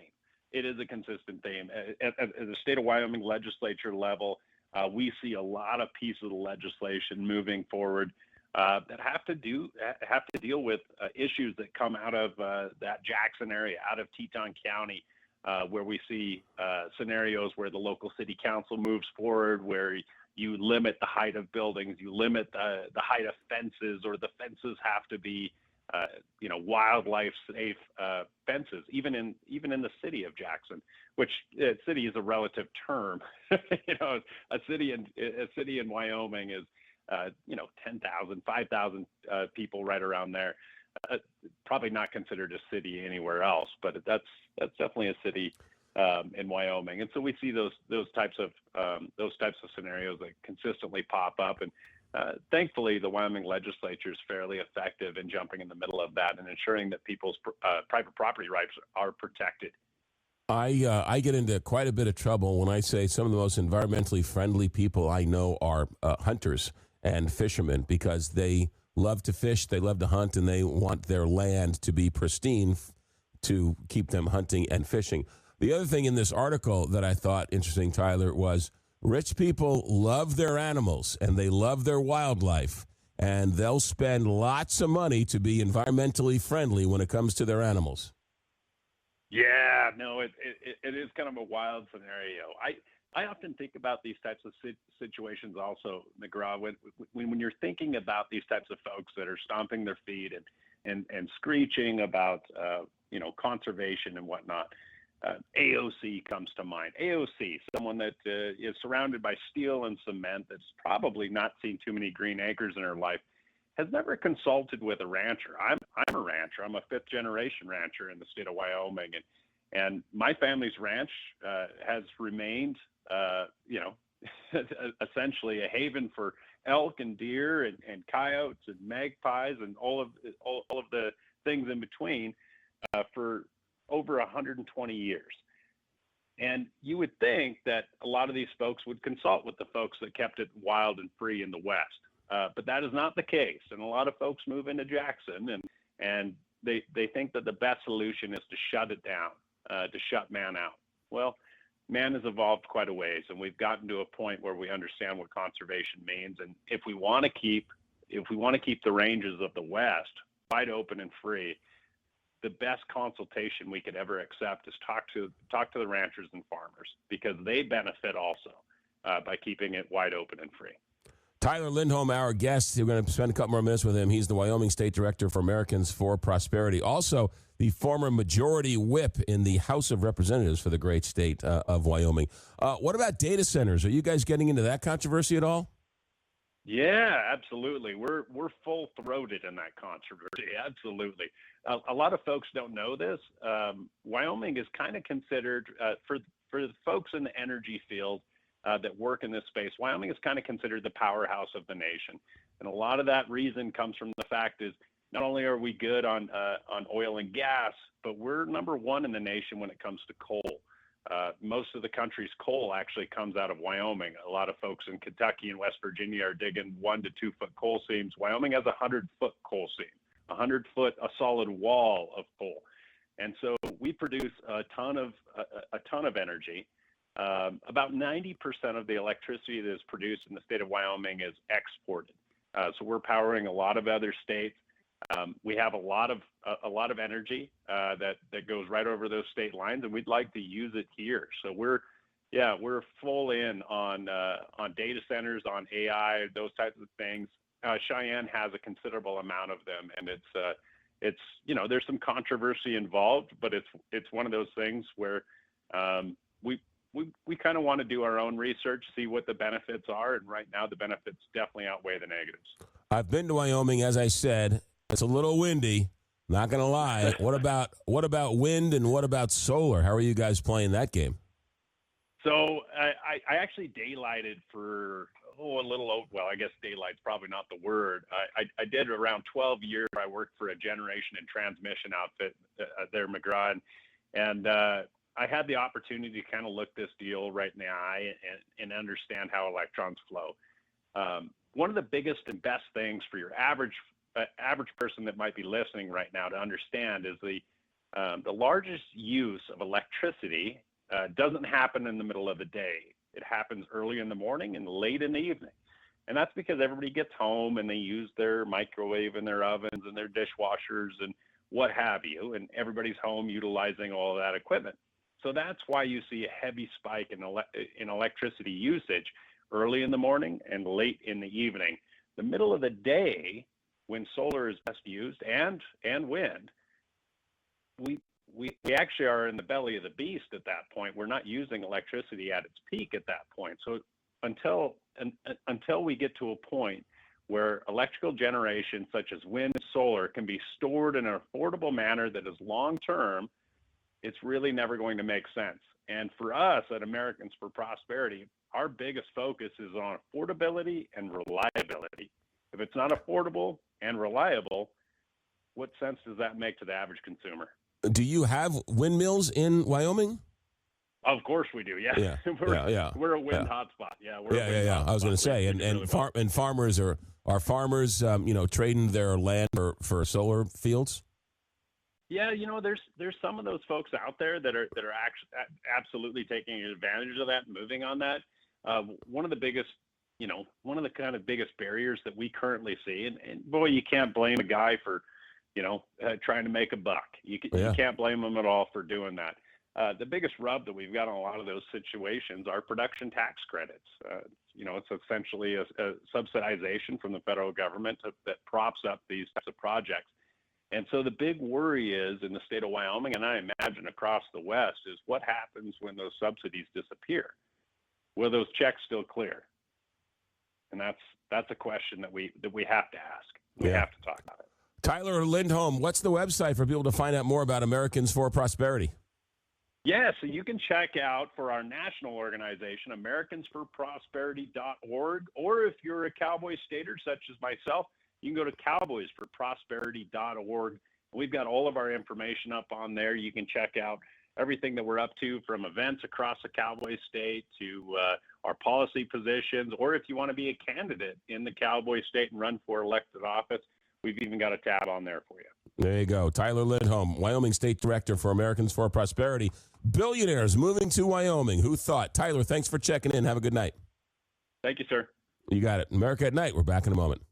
It is a consistent theme. At the state of Wyoming legislature level, we see a lot of pieces of legislation moving forward that have to deal with issues that come out of that Jackson area, out of Teton County, where we see scenarios where the local city council moves forward, where you limit the height of buildings, you limit the height of fences, or the fences have to be wildlife safe fences, even in the city of Jackson, which city is a relative term. A city in Wyoming is 10,000, 5,000 people, right around there. Probably not considered a city anywhere else, but that's definitely a city in Wyoming. And so we see those types of scenarios that consistently pop up. And thankfully, the Wyoming legislature is fairly effective in jumping in the middle of that and ensuring that people's private property rights are protected. I get into quite a bit of trouble when I say some of the most environmentally friendly people I know are hunters and fishermen, because they love to fish, they love to hunt, and they want their land to be pristine to keep them hunting and fishing. The other thing in this article that I thought interesting, Tyler, was rich people love their animals and they love their wildlife, and they'll spend lots of money to be environmentally friendly when it comes to their animals. Yeah, no, it is kind of a wild scenario. I often think about these types of situations also, McGraw, when you're thinking about these types of folks that are stomping their feet and screeching about conservation and whatnot. AOC comes to mind. AOC, someone that is surrounded by steel and cement, that's probably not seen too many green acres in her life, has never consulted with a rancher. I'm a rancher. I'm a fifth generation rancher in the state of Wyoming, and my family's ranch has remained, essentially a haven for elk and deer and coyotes and magpies and all of the things in between for over 120 years. And you would think that a lot of these folks would consult with the folks that kept it wild and free in the West. But that is not the case. And a lot of folks move into Jackson and they think that the best solution is to shut it down, to shut man out. Well, man has evolved quite a ways, and we've gotten to a point where we understand what conservation means. And if we want to keep the ranges of the West wide open and free, the best consultation we could ever accept is talk to the ranchers and farmers, because they benefit also by keeping it wide open and free. Tyler Lindholm, our guest. We're going to spend a couple more minutes with him. He's the Wyoming State Director for Americans for Prosperity. Also, the former majority whip in the House of Representatives for the great state of Wyoming. What about data centers? Are you guys getting into that controversy at all? Yeah, absolutely. We're full-throated in that controversy. Absolutely. A lot of folks don't know this. Wyoming is kind of considered, for the folks in the energy field that work in this space, Wyoming is kind of considered the powerhouse of the nation. And a lot of that reason comes from the fact is not only are we good on oil and gas, but we're number one in the nation when it comes to coal. Most of the country's coal actually comes out of Wyoming. A lot of folks in Kentucky and West Virginia are digging 1 to 2 foot coal seams. Wyoming has a 100-foot coal seam, a solid wall of coal. And so we produce a ton of energy. About 90% of the electricity that is produced in the state of Wyoming is exported. So we're powering a lot of other states. We have a lot of energy that goes right over those state lines, and we'd like to use it here. So we're full in on data centers, on AI, those types of things. Cheyenne has a considerable amount of them, and it's there's some controversy involved, but it's one of those things where we kind of want to do our own research, see what the benefits are, and right now the benefits definitely outweigh the negatives. I've been to Wyoming, as I said. It's a little windy, not going to lie. What about wind and what about solar? How are you guys playing that game? So I actually daylighted for a little over, well, I guess daylight's probably not the word. I did around 12 years. I worked for a generation and transmission outfit there, McGraw, and I had the opportunity to kind of look this deal right in the eye and understand how electrons flow. One of the biggest and best things for your average person that might be listening right now to understand is the largest use of electricity doesn't happen in the middle of the day. It happens early in the morning and late in the evening. And that's because everybody gets home and they use their microwave and their ovens and their dishwashers and what have you, and everybody's home utilizing all of that equipment. So that's why you see a heavy spike in electricity usage early in the morning and late in the evening. The middle of the day, when solar is best used, and wind, we actually are in the belly of the beast at that point. We're not using electricity at its peak at that point. So until we get to a point where electrical generation such as wind and solar can be stored in an affordable manner that is long-term, it's really never going to make sense. And for us at Americans for Prosperity, our biggest focus is on affordability and reliability. If it's not affordable and reliable, what sense does that make to the average consumer? Do you have windmills in Wyoming? Of course we do. Yeah. We're a wind hotspot. Yeah. I was going to say, and farmers are farmers, trading their land for solar fields? Yeah, there's some of those folks out there that are actually absolutely taking advantage of that and moving on that. One of the kind of biggest barriers that we currently see, and boy, you can't blame a guy for, trying to make a buck. You can't blame them at all for doing that. The biggest rub that we've got on a lot of those situations are production tax credits. It's essentially a subsidization from the federal government that props up these types of projects. And so the big worry is in the state of Wyoming, and I imagine across the West, is what happens when those subsidies disappear? Will those checks still clear? And that's a question that we have to ask. We have to talk about it. Tyler Lindholm, what's the website for people to find out more about Americans for Prosperity? Yeah, so you can check out for our national organization, americansforprosperity.org, or if you're a Cowboy stater such as myself, you can go to cowboysforprosperity.org. We've got all of our information up on there. You can check out everything that we're up to, from events across the Cowboy state to our policy positions, or if you want to be a candidate in the Cowboy state and run for elected office, we've even got a tab on there for you. There you go. Tyler Lindholm, Wyoming State Director for Americans for Prosperity. Billionaires moving to Wyoming. Who thought? Tyler, thanks for checking in. Have a good night. Thank you, sir. You got it. America at Night. We're back in a moment.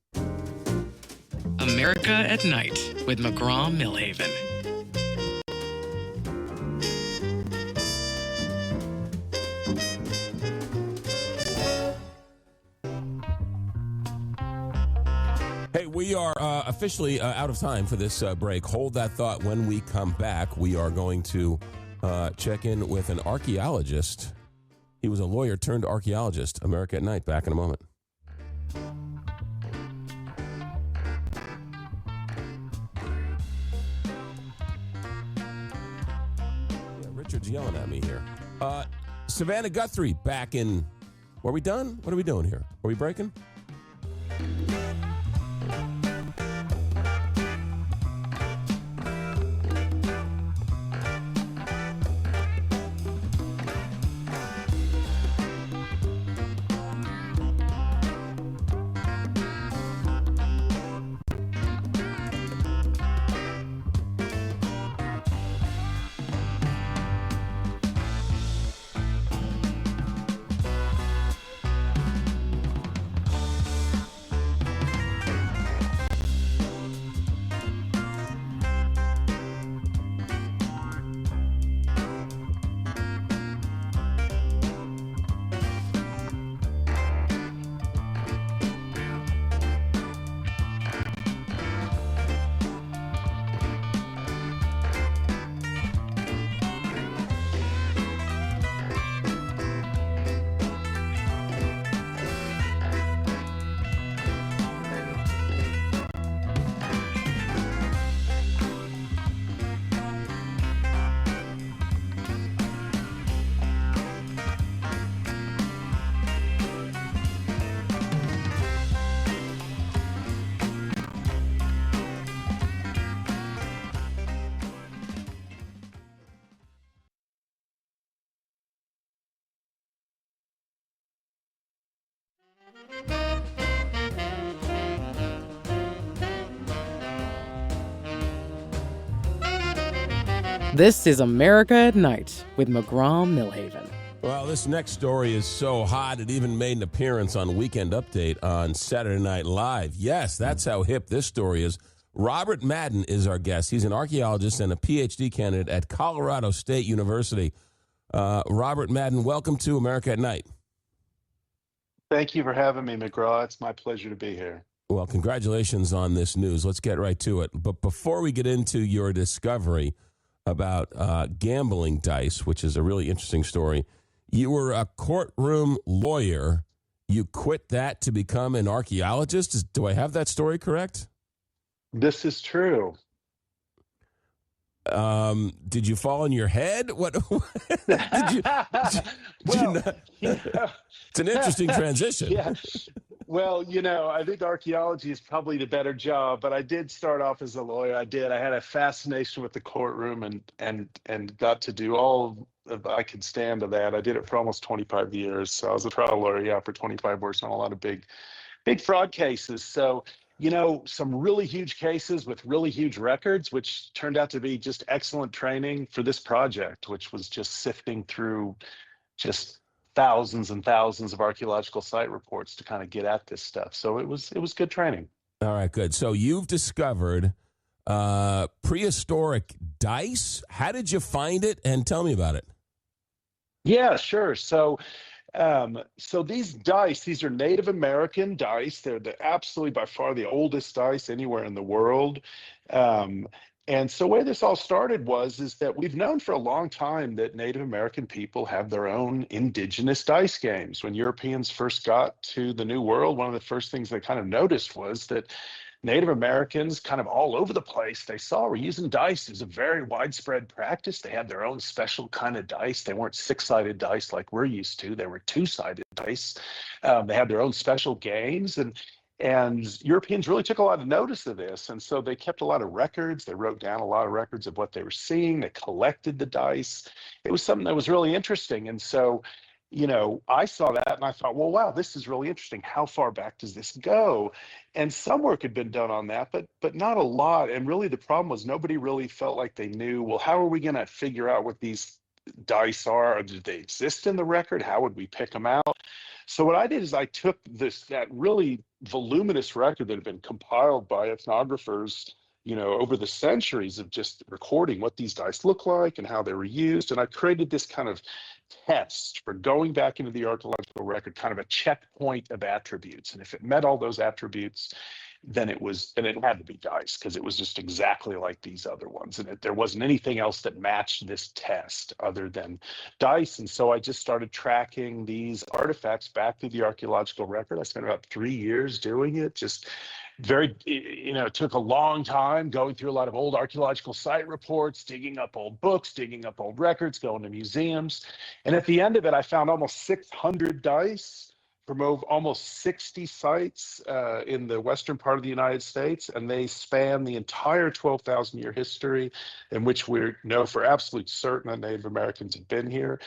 America at Night with McGraw Milhaven. Hey, we are officially out of time for this break. Hold that thought. When we come back, we are going to check in with an archaeologist. He was a lawyer turned archaeologist. America at Night. Back in a moment. Richard's yelling at me here. Savannah Guthrie back in. Are we done? What are we doing here? Are we breaking? This is America at Night with McGraw Milhaven. Well, this next story is so hot it even made an appearance on Weekend Update on Saturday Night Live. Yes, that's how hip this story is. Robert Madden is our guest. He's an archaeologist and a PhD candidate at Colorado State University. Robert Madden, welcome to America at Night. Thank you for having me, McGraw. It's my pleasure to be here. Well, congratulations on this news. Let's get right to it. But before we get into your discovery about gambling dice, which is a really interesting story, you were a courtroom lawyer. You quit that to become an archaeologist. Do I have that story correct? This is true. Did you fall on your head? What? Did you Well, it's an interesting transition. yeah. Well, I think archaeology is probably the better job, but I did start off as a lawyer. I had a fascination with the courtroom and got to do all of I could stand of that. I did it for almost 25 years. So I was a trial lawyer, for 25 years on a lot of big fraud cases. So, some really huge cases with really huge records, which turned out to be just excellent training for this project, which was just sifting through just thousands and thousands of archaeological site reports to kind of get at this stuff. So it was good training. All right, good. So you've discovered prehistoric dice. How did you find it? And tell me about it. Yeah, sure. So these dice, these are Native American dice. They're absolutely by far the oldest dice anywhere in the world. And so where this all started is that we've known for a long time that Native American people have their own indigenous dice games. When Europeans first got to the New World, one of the first things they kind of noticed was that Native Americans kind of all over the place they saw were using dice. It was a very widespread practice. They had their own special kind of dice. They weren't six-sided dice like we're used to. They were two-sided dice. They had their own special games, and Europeans really took a lot of notice of this. And so they kept a lot of records. They wrote down a lot of records of what they were seeing. They collected the dice. It was something that was really interesting. And so, I saw that and I thought, well, wow, this is really interesting. How far back does this go? And some work had been done on that, but not a lot. And really the problem was nobody really felt like they knew, well, how are we going to figure out what these dice are? Did they exist in the record? How would we pick them out? So what I did is I took that really voluminous record that had been compiled by ethnographers, over the centuries of just recording what these dice look like and how they were used. And I created this kind of test for going back into the archaeological record, kind of a checkpoint of attributes. And if it met all those attributes, then it had to be dice, because it was just exactly like these other ones. And there wasn't anything else that matched this test other than dice. And so I just started tracking these artifacts back through the archaeological record. I spent about 3 years doing it, just it took a long time going through a lot of old archaeological site reports, digging up old books, digging up old records, going to museums. And at the end of it, I found almost 600 dice from almost 60 sites in the western part of the United States, and they span the entire 12,000-year history in which we know for absolute certain that Native Americans have been here.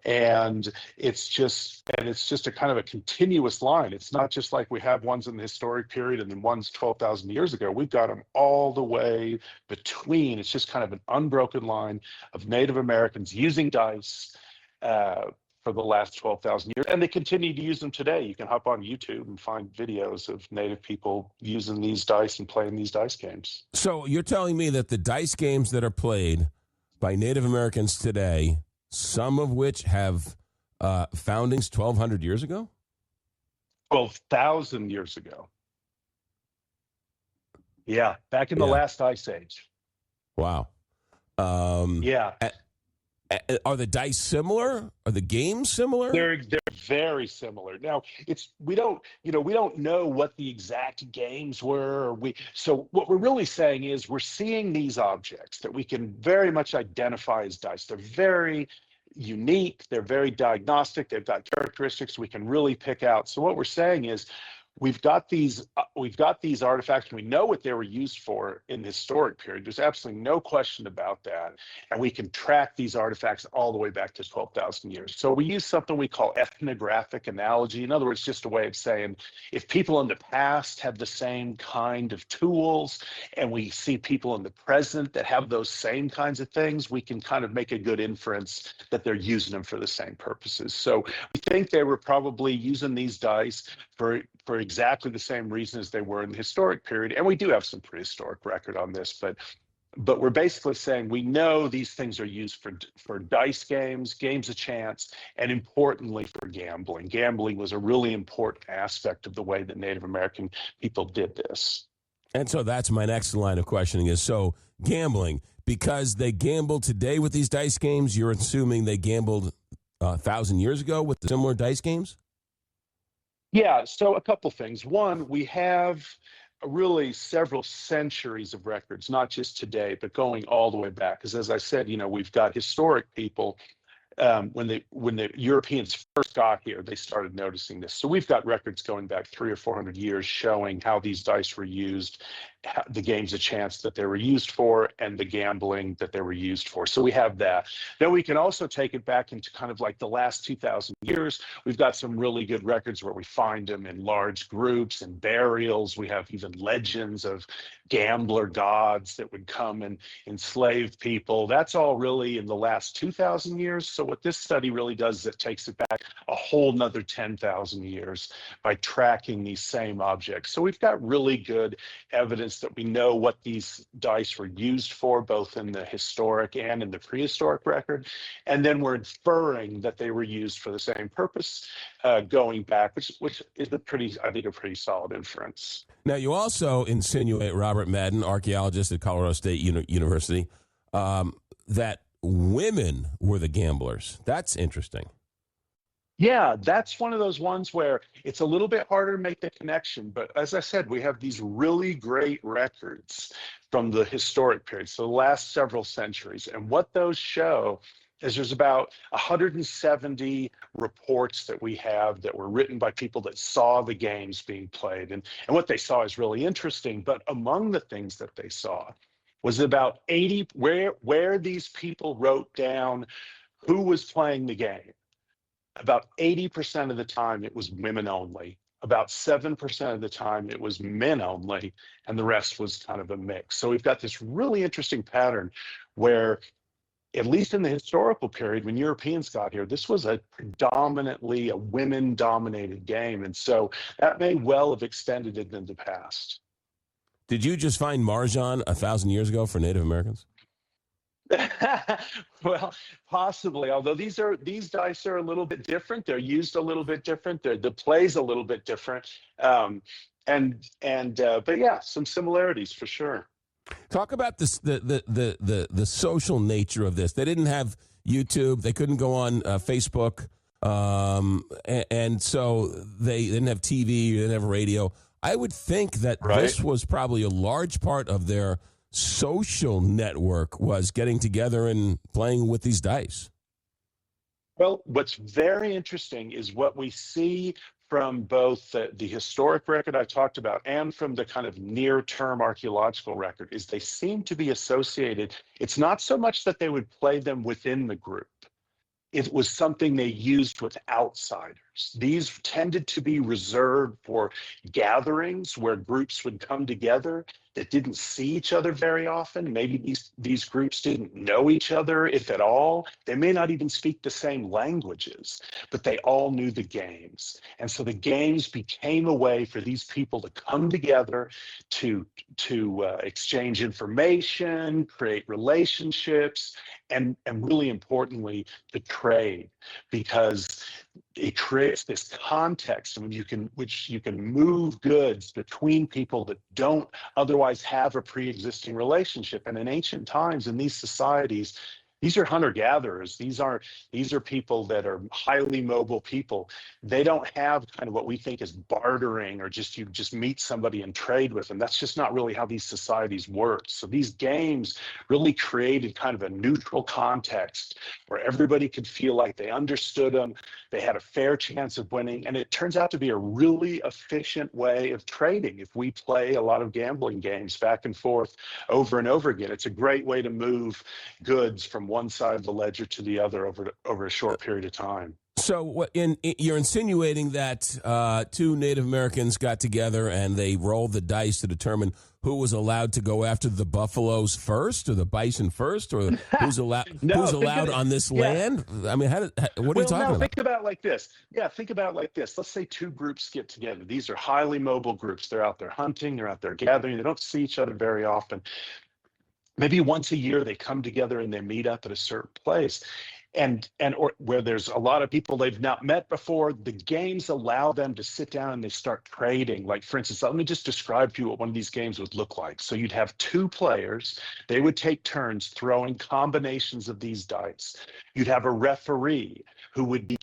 And it's just a kind of a continuous line. It's not just like we have ones in the historic period and then ones 12,000 years ago. We've got them all the way between. It's just kind of an unbroken line of Native Americans using dice for the last 12,000 years, and they continue to use them today. You can hop on YouTube and find videos of Native people using these dice and playing these dice games. So you're telling me that the dice games that are played by Native Americans today, some of which have foundings 1,200 years ago? 12,000 years ago. Yeah, back in the last ice age. Wow. Yeah. Are the dice similar? Are the games similar? They're very similar. Now, we don't know what the exact games were. So what we're really saying is we're seeing these objects that we can very much identify as dice. They're very unique. They're very diagnostic. They've got characteristics we can really pick out. So what we're saying is we've got these artifacts. We know what they were used for in the historic period. There's absolutely no question about that. And we can track these artifacts all the way back to 12,000 years. So we use something we call ethnographic analogy. In other words, just a way of saying, if people in the past had the same kind of tools and we see people in the present that have those same kinds of things, we can kind of make a good inference that they're using them for the same purposes. So we think they were probably using these dice for exactly the same reason as they were in the historic period. And we do have some prehistoric record on this, but we're basically saying we know these things are used for dice games, games of chance, and importantly for gambling. Gambling was a really important aspect of the way that Native American people did this. And so that's my next line of questioning is, so gambling, because they gambled today with these dice games, you're assuming they gambled 1,000 years ago with the similar dice games? Yeah, so a couple things. One, we have really several centuries of records, not just today, but going all the way back. Because as I said, we've got historic people. When the Europeans first got here, they started noticing this. So we've got records going back 300 or 400 years showing how these dice were used, the games of chance that they were used for, and the gambling that they were used for. So we have that. Then we can also take it back into kind of like the last 2,000 years. We've got some really good records where we find them in large groups and burials. We have even legends of gambler gods that would come and enslave people. That's all really in the last 2,000 years. So what this study really does is it takes it back a whole nother 10,000 years by tracking these same objects. So we've got really good evidence that we know what these dice were used for, both in the historic and in the prehistoric record. And then we're inferring that they were used for the same purpose going back, which is a pretty solid inference. Now, you also insinuate, Robert Madden, archaeologist at Colorado State University, that women were the gamblers. That's interesting. Yeah, that's one of those ones where it's a little bit harder to make the connection. But as I said, we have these really great records from the historic period, so the last several centuries. And what those show is there's about 170 reports that we have that were written by people that saw the games being played. And what they saw is really interesting. But among the things that they saw was about 80, where these people wrote down who was playing the game. About 80% of the time, it was women only. About 7% of the time, it was men only, and the rest was kind of a mix. So we've got this really interesting pattern where, at least in the historical period, when Europeans got here, this was a predominantly a women-dominated game. And so that may well have extended it in the past. Did you just find Marjan 1,000 years ago for Native Americans? Well, possibly. Although these dice are a little bit different. They're used a little bit different. The play's a little bit different. But yeah, some similarities for sure. Talk about this, the social nature of this. They didn't have YouTube. They couldn't go on Facebook, and so they didn't have TV. They didn't have radio. I would think that this was probably a large part of their social network, was getting together and playing with these dice. Well, what's very interesting is what we see from both the historic record I talked about and from the kind of near-term archaeological record is they seem to be associated. It's not so much that they would play them within the group. It was something they used with outsiders. These tended to be reserved for gatherings where groups would come together that didn't see each other very often. Maybe these groups didn't know each other, if at all. They may not even speak the same languages, but they all knew the games. And so the games became a way for these people to come together to exchange information, create relationships, and really importantly, to trade, because it creates this context in which you can move goods between people that don't otherwise have a pre-existing relationship. And in ancient times, in these societies, These are hunter-gatherers. These are people that are highly mobile people. They don't have kind of what we think is bartering, or just you just meet somebody and trade with them. That's just not really how these societies work. So these games really created kind of a neutral context where everybody could feel like they understood them, they had a fair chance of winning, and it turns out to be a really efficient way of trading. If we play a lot of gambling games back and forth over and over again, it's a great way to move goods from one side of the ledger to the other over a short period of time. So you're insinuating that two Native Americans got together and they rolled the dice to determine who was allowed to go after the buffaloes first, or the bison first, or who's allowed on this land? I mean, what are you talking about? Think about it like this. Yeah, think about it like this. Let's say two groups get together. These are highly mobile groups. They're out there hunting. They're out there gathering. They don't see each other very often. Maybe once a year they come together and they meet up at a certain place. Or where there's a lot of people they've not met before. The games allow them to sit down and they start trading. Like, for instance, let me just describe to you what one of these games would look like. So you'd have two players. They would take turns throwing combinations of these dice. You'd have a referee who would be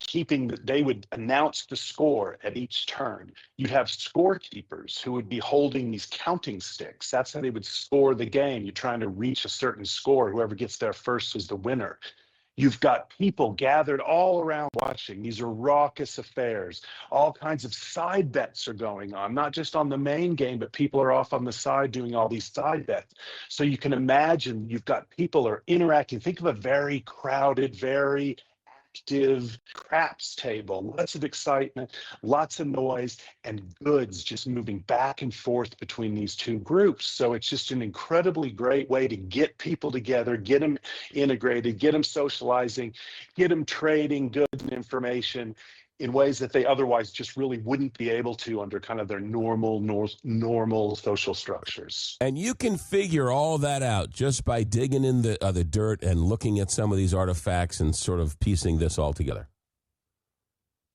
they would announce the score at each turn. You'd have scorekeepers who would be holding these counting sticks. That's how they would score the game. You're trying to reach a certain score. Whoever gets there first is the winner. You've got people gathered all around watching. These are raucous affairs. All kinds of side bets are going on, not just on the main game, but people are off on the side doing all these side bets. So you can imagine you've got people are interacting. Think of a very crowded, very active craps table, lots of excitement, lots of noise, and goods just moving back and forth between these two groups. So it's just an incredibly great way to get people together, get them integrated, get them socializing, get them trading goods and information in ways that they otherwise just really wouldn't be able to under kind of their normal social structures. And you can figure all that out just by digging in the dirt and looking at some of these artifacts and sort of piecing this all together.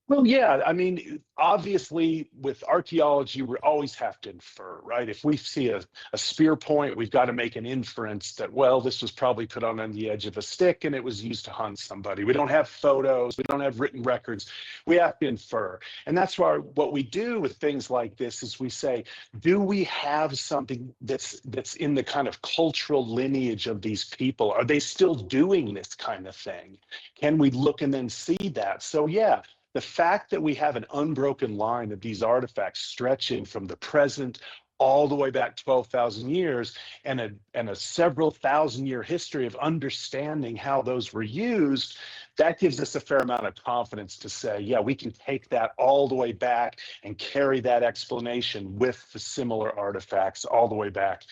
Well, yeah, I mean, obviously with archaeology, we always have to infer, right? If we see a spear point, we've got to make an inference that, well, this was probably put on the edge of a stick and it was used to hunt somebody. We don't have photos, we don't have written records. We have to infer. And that's why what we do with things like this is we say, do we have something that's in the kind of cultural lineage of these people? Are they still doing this kind of thing? Can we look and then see that? So yeah, the fact that we have an unbroken line of these artifacts stretching from the present all the way back 12,000 years and a several thousand-year history of understanding how those were used, that gives us a fair amount of confidence to say, yeah, we can take that all the way back and carry that explanation with the similar artifacts all the way back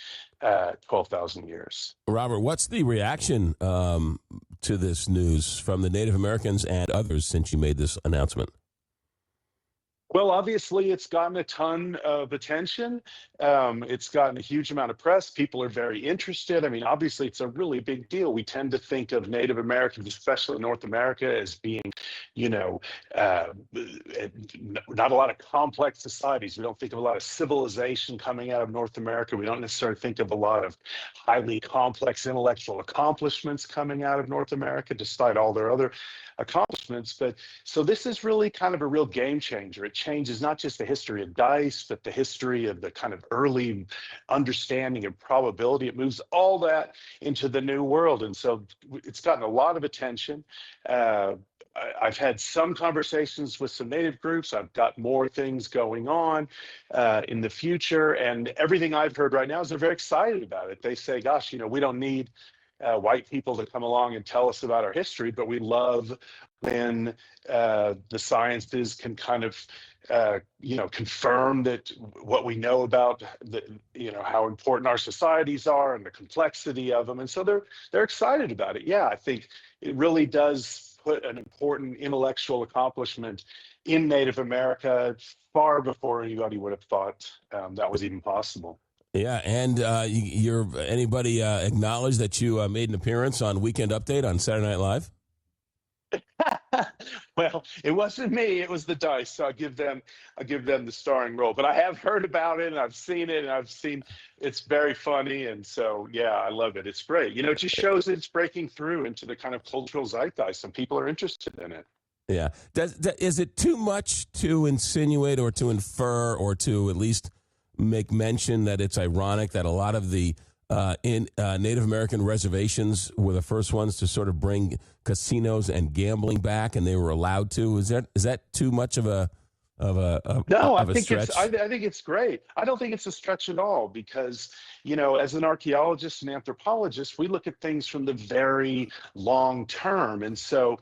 12,000 years. Robert, what's the reaction to this news from the Native Americans and others since you made this announcement? Well, obviously, it's gotten a ton of attention. It's gotten a huge amount of press. People are very interested. I mean, obviously, it's a really big deal. We tend to think of Native Americans, especially North America, as being, not a lot of complex societies. We don't think of a lot of civilization coming out of North America. We don't necessarily think of a lot of highly complex intellectual accomplishments coming out of North America, despite all their other accomplishments. But so this is really kind of a real game changer. It changes not just the history of dice, but the history of the kind of early understanding of probability. It moves all that into the new world. And so it's gotten a lot of attention. I've had some conversations with some Native groups. I've got more things going on in the future. And everything I've heard right now is they're very excited about it. They say, gosh, we don't need white people to come along and tell us about our history, but we love when the sciences can kind of confirm that what we know about how important our societies are and the complexity of them. And so they're excited about it. Yeah, I think it really does put an important intellectual accomplishment in Native America far before anybody would have thought that was even possible. Yeah, and anybody acknowledge that you made an appearance on Weekend Update on Saturday Night Live? Well, it wasn't me; it was the dice. So I give them the starring role. But I have heard about it, and I've seen it, and I've seen it's very funny, and so yeah, I love it. It's great. It just shows that it's breaking through into the kind of cultural zeitgeist, and people are interested in it. Yeah. Is it too much to insinuate or to infer or to at least make mention that it's ironic that a lot of the Native American reservations were the first ones to sort of bring casinos and gambling back, and they were allowed to? Is that too much of a No, of a stretch? I think it's great. I don't think it's a stretch at all because, as an archaeologist and anthropologist, we look at things from the very long term. And so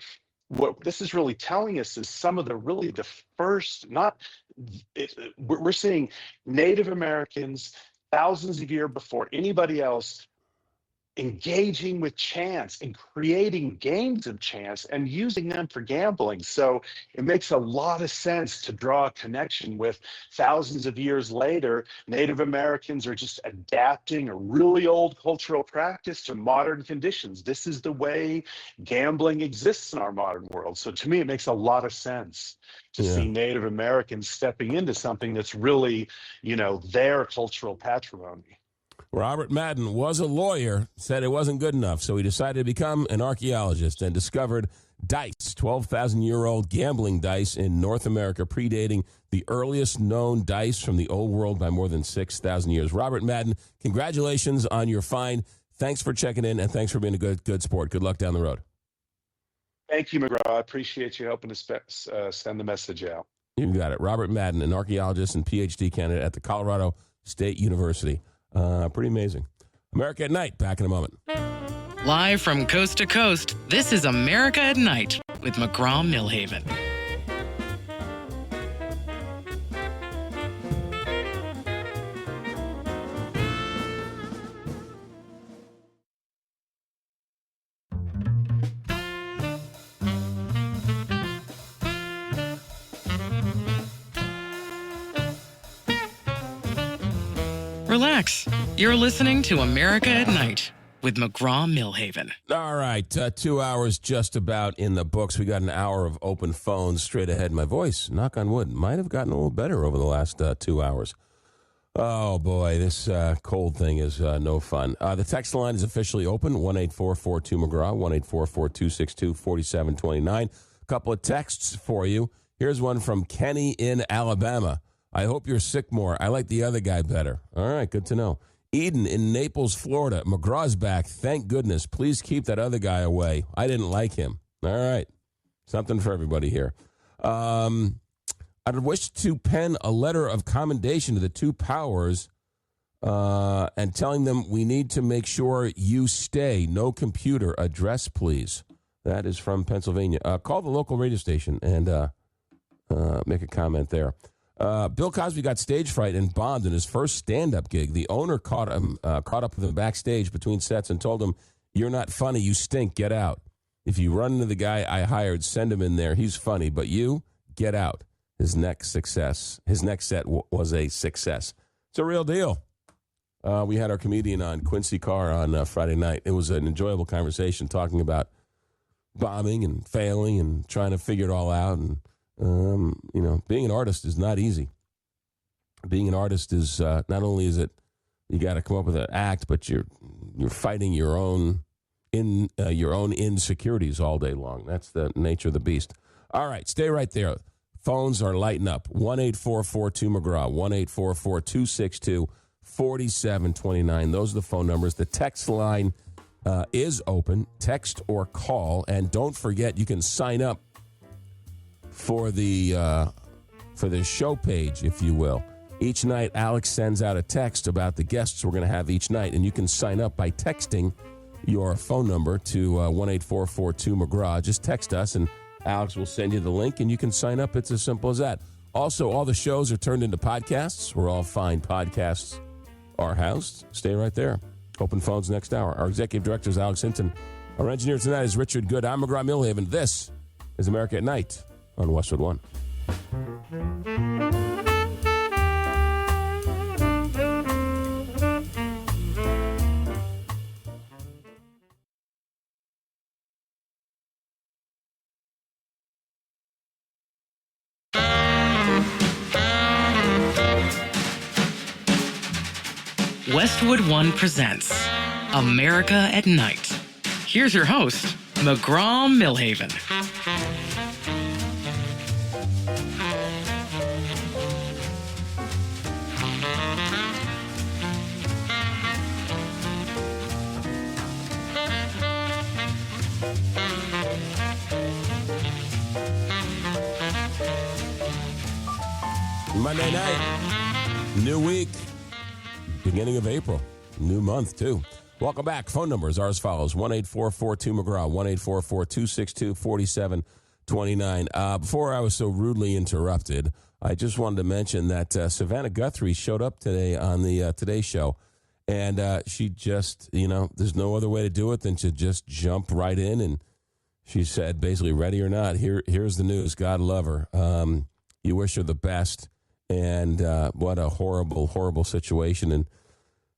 what this is really telling us is some of the first, we're seeing Native Americans thousands of years before anybody else engaging with chance and creating games of chance and using them for gambling. So it makes a lot of sense to draw a connection with thousands of years later. Native Americans are just adapting a really old cultural practice to modern conditions. This is the way gambling exists in our modern world. So to me, it makes a lot of sense to see Native Americans stepping into something that's really, their cultural patrimony. Robert Madden was a lawyer, said it wasn't good enough, so he decided to become an archaeologist and discovered dice, 12,000-year-old gambling dice in North America, predating the earliest known dice from the old world by more than 6,000 years. Robert Madden, congratulations on your find. Thanks for checking in, and thanks for being a good sport. Good luck down the road. Thank you, McGraw. I appreciate you helping us send the message out. You got it. Robert Madden, an archaeologist and PhD candidate at the Colorado State University. Pretty amazing. America at Night, back in a moment. Live from coast to coast, this is America at Night with McGraw Milhaven. Relax. You're listening to America at Night with McGraw Milhaven. All right, 2 hours just about in the books. We got an hour of open phones straight ahead. My voice, knock on wood, might have gotten a little better over the last 2 hours. Oh, boy, this cold thing is no fun. The text line is officially open, 1-844-2-McGraw, 1-844-262-4729. A couple of texts for you. Here's one from Kenny in Alabama. I hope you're sick more. I like the other guy better. All right, good to know. Eden in Naples, Florida. McGraw's back. Thank goodness. Please keep that other guy away. I didn't like him. All right. Something for everybody here. I'd wish to pen a letter of commendation to the two powers and telling them we need to make sure you stay. No computer. Address, please. That is from Pennsylvania. Call the local radio station and make a comment there. Bill Cosby got stage fright and bombed in his first stand-up gig. The owner caught up with him backstage between sets and told him, "You're not funny. You stink. Get out. If you run into the guy I hired, send him in there. He's funny. But you, get out." His next set was a success. It's a real deal. We had our comedian on, Quincy Carr, on Friday night. It was an enjoyable conversation talking about bombing and failing and trying to figure it all out. And being an artist is not easy. Being an artist is not only is it you got to come up with an act, but you're fighting your own insecurities all day long. That's the nature of the beast. All right, stay right there. Phones are lighting up. 1-844-2-McGraw, 1-844-262-4729. Those are the phone numbers. The text line is open. Text or call, and don't forget you can sign up for the show page, if you will. Each night, Alex sends out a text about the guests we're going to have each night, and you can sign up by texting your phone number to 1-844-2-McGraw. Just text us, and Alex will send you the link, and you can sign up. It's as simple as that. Also, all the shows are turned into podcasts where all fine podcasts are housed. Stay right there. Open phones next hour. Our executive director is Alex Hinton. Our engineer tonight is Richard Good. I'm McGraw Milhaven. This is America at Night on Westwood One. Westwood One presents America at Night. Here's your host, McGraw Milhaven. Monday night, new week, beginning of April, new month too. Welcome back. Phone numbers are as follows: 1-844-2-McGraw, 1-844-262-4729. Before I was so rudely interrupted, I just wanted to mention that Savannah Guthrie showed up today on the Today Show, and she just, there's no other way to do it than to just jump right in, and she said, basically, ready or not, here's the news. God love her. You wish her the best. And what a horrible, horrible situation. And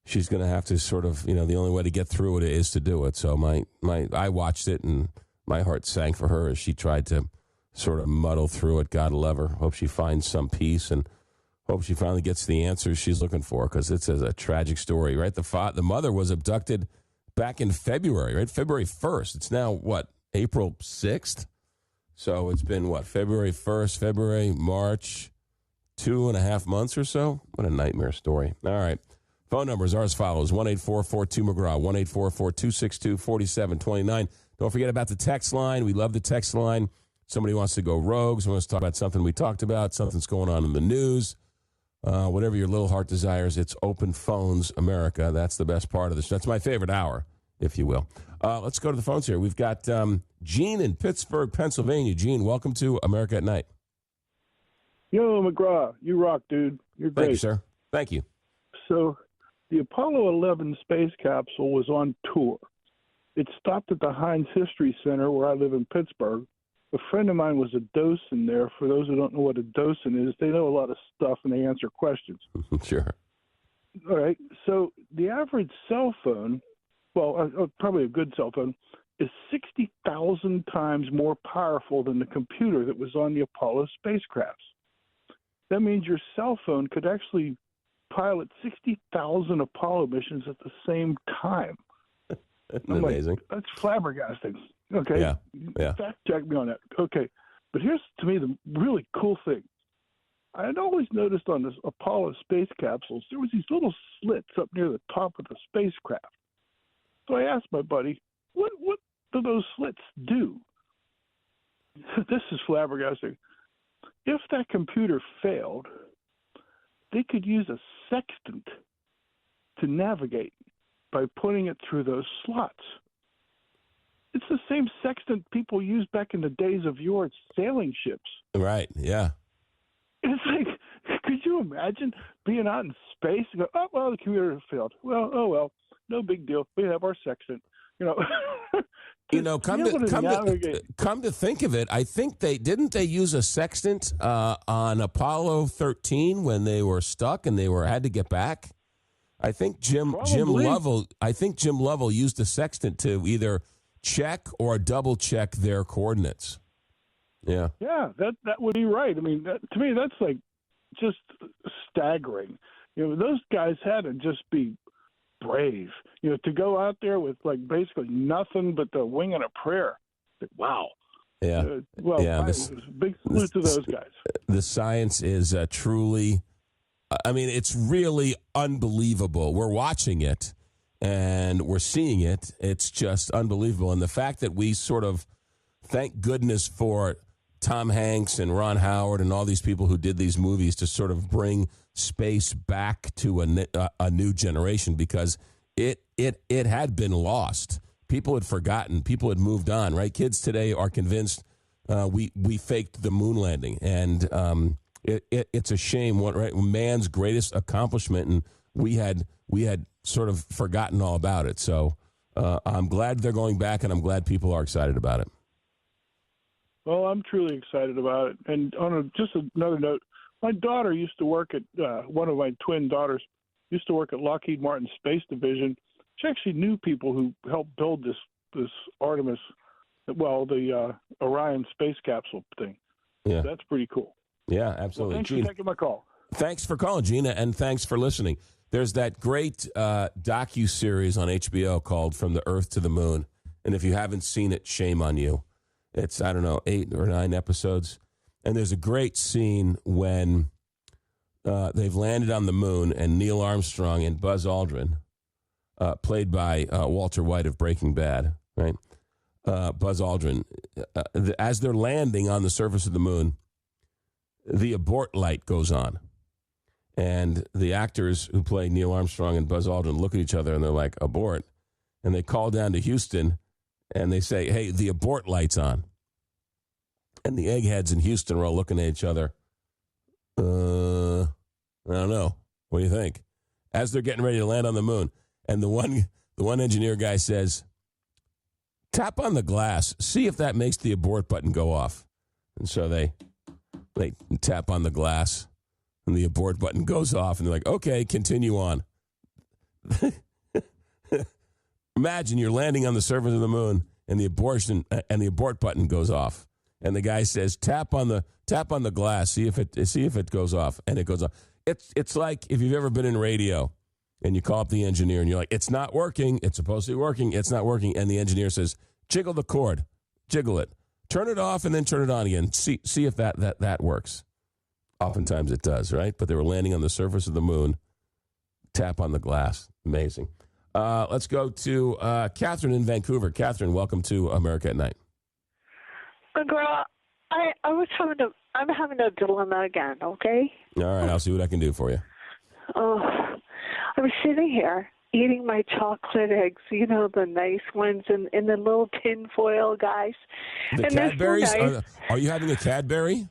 she's going to have to sort of, the only way to get through it is to do it. So I watched it, and my heart sank for her as she tried to sort of muddle through it. God love her. Hope she finds some peace, and hope she finally gets the answers she's looking for, because it's a tragic story, right? The mother was abducted back in February, right? February 1st. It's now, April 6th? So it's been, February 1st, February, March, 2.5 months or so? What a nightmare story. All right. Phone numbers are as follows: 1-844-2-McGraw, 1-844-262-4729. Don't forget about the text line. We love the text line. Somebody wants to go rogue. Someone wants to talk about something we talked about, something's going on in the news. Whatever your little heart desires, it's Open Phones America. That's the best part of this. That's my favorite hour, if you will. Let's go to the phones here. We've got Gene in Pittsburgh, Pennsylvania. Gene, welcome to America at Night. Yo, McGraw, you rock, dude. You're great. Thank you, sir. Thank you. So the Apollo 11 space capsule was on tour. It stopped at the Heinz History Center, where I live in Pittsburgh. A friend of mine was a docent there. For those who don't know what a docent is, they know a lot of stuff and they answer questions. Sure. All right. So the average cell phone, probably a good cell phone, is 60,000 times more powerful than the computer that was on the Apollo spacecrafts. That means your cell phone could actually pilot 60,000 Apollo missions at the same time. Amazing. That's flabbergasting. Okay. Yeah. Fact check me on that. Okay. But here's, to me, the really cool thing. I had always noticed on this Apollo space capsules, there was these little slits up near the top of the spacecraft. So I asked my buddy, what do those slits do? This is flabbergasting. If that computer failed, they could use a sextant to navigate by putting it through those slots. It's the same sextant people used back in the days of yore at sailing ships. Right, yeah. It's like, could you imagine being out in space and go, the computer failed. Well, no big deal. We have our sextant. Come to think of it, I think they use a sextant on Apollo 13 when they were stuck and had to get back. I think Jim Lovell used a sextant to either check or double check their coordinates. Yeah. Yeah, that would be right. I mean, to me, that's like just staggering. Those guys had to just be brave, to go out there with basically nothing but the wing and a prayer. Wow. Yeah. Big salute to those guys. The science is truly, it's really unbelievable. We're watching it and we're seeing it. It's just unbelievable. And the fact that we sort of, thank goodness for Tom Hanks and Ron Howard and all these people who did these movies to sort of bring space back to a new generation, because it had been lost. People had forgotten. People had moved on, right? Kids today are convinced we faked the moon landing, and it's a shame. Right? Man's greatest accomplishment, and we had sort of forgotten all about it. So I'm glad they're going back, and I'm glad people are excited about it. Well, I'm truly excited about it. And on just another note, my daughter used to work at one of my twin daughters used to work at Lockheed Martin Space Division. She actually knew people who helped build this Artemis, the Orion space capsule thing. Yeah, that's pretty cool. Yeah, absolutely. Well, thanks for taking my call. Thanks for calling, Gina, and thanks for listening. There's that great docu-series on HBO called From the Earth to the Moon. And if you haven't seen it, shame on you. It's, 8 or 9 episodes. And there's a great scene when they've landed on the moon and Neil Armstrong and Buzz Aldrin, played by Walter White of Breaking Bad, right? Buzz Aldrin, as they're landing on the surface of the moon, the abort light goes on. And the actors who play Neil Armstrong and Buzz Aldrin look at each other and they're like, abort. And they call down to Houston and they say, hey, the abort light's on. And the eggheads in Houston are all looking at each other. I don't know. What do you think? As they're getting ready to land on the moon. And the one engineer guy says, tap on the glass. See if that makes the abort button go off. And so they tap on the glass. And the abort button goes off. And they're like, okay, continue on. Imagine you're landing on the surface of the moon. And the abort button goes off. And the guy says, tap on the glass, see if it goes off, and it goes off. It's like if you've ever been in radio and you call up the engineer and you're like, it's not working, it's supposed to be working, it's not working, and the engineer says, jiggle the cord, jiggle it, turn it off, and then turn it on again. See if that works. Oftentimes it does, right? But they were landing on the surface of the moon. Tap on the glass. Amazing. Let's go to Catherine in Vancouver. Catherine, welcome to America at Night. McGraw, I'm having a dilemma again, okay? All right, I'll see what I can do for you. Oh, I was sitting here eating my chocolate eggs, the nice ones in the little tin foil guys. The and Cadbury's? So nice. Are you having a Cadbury?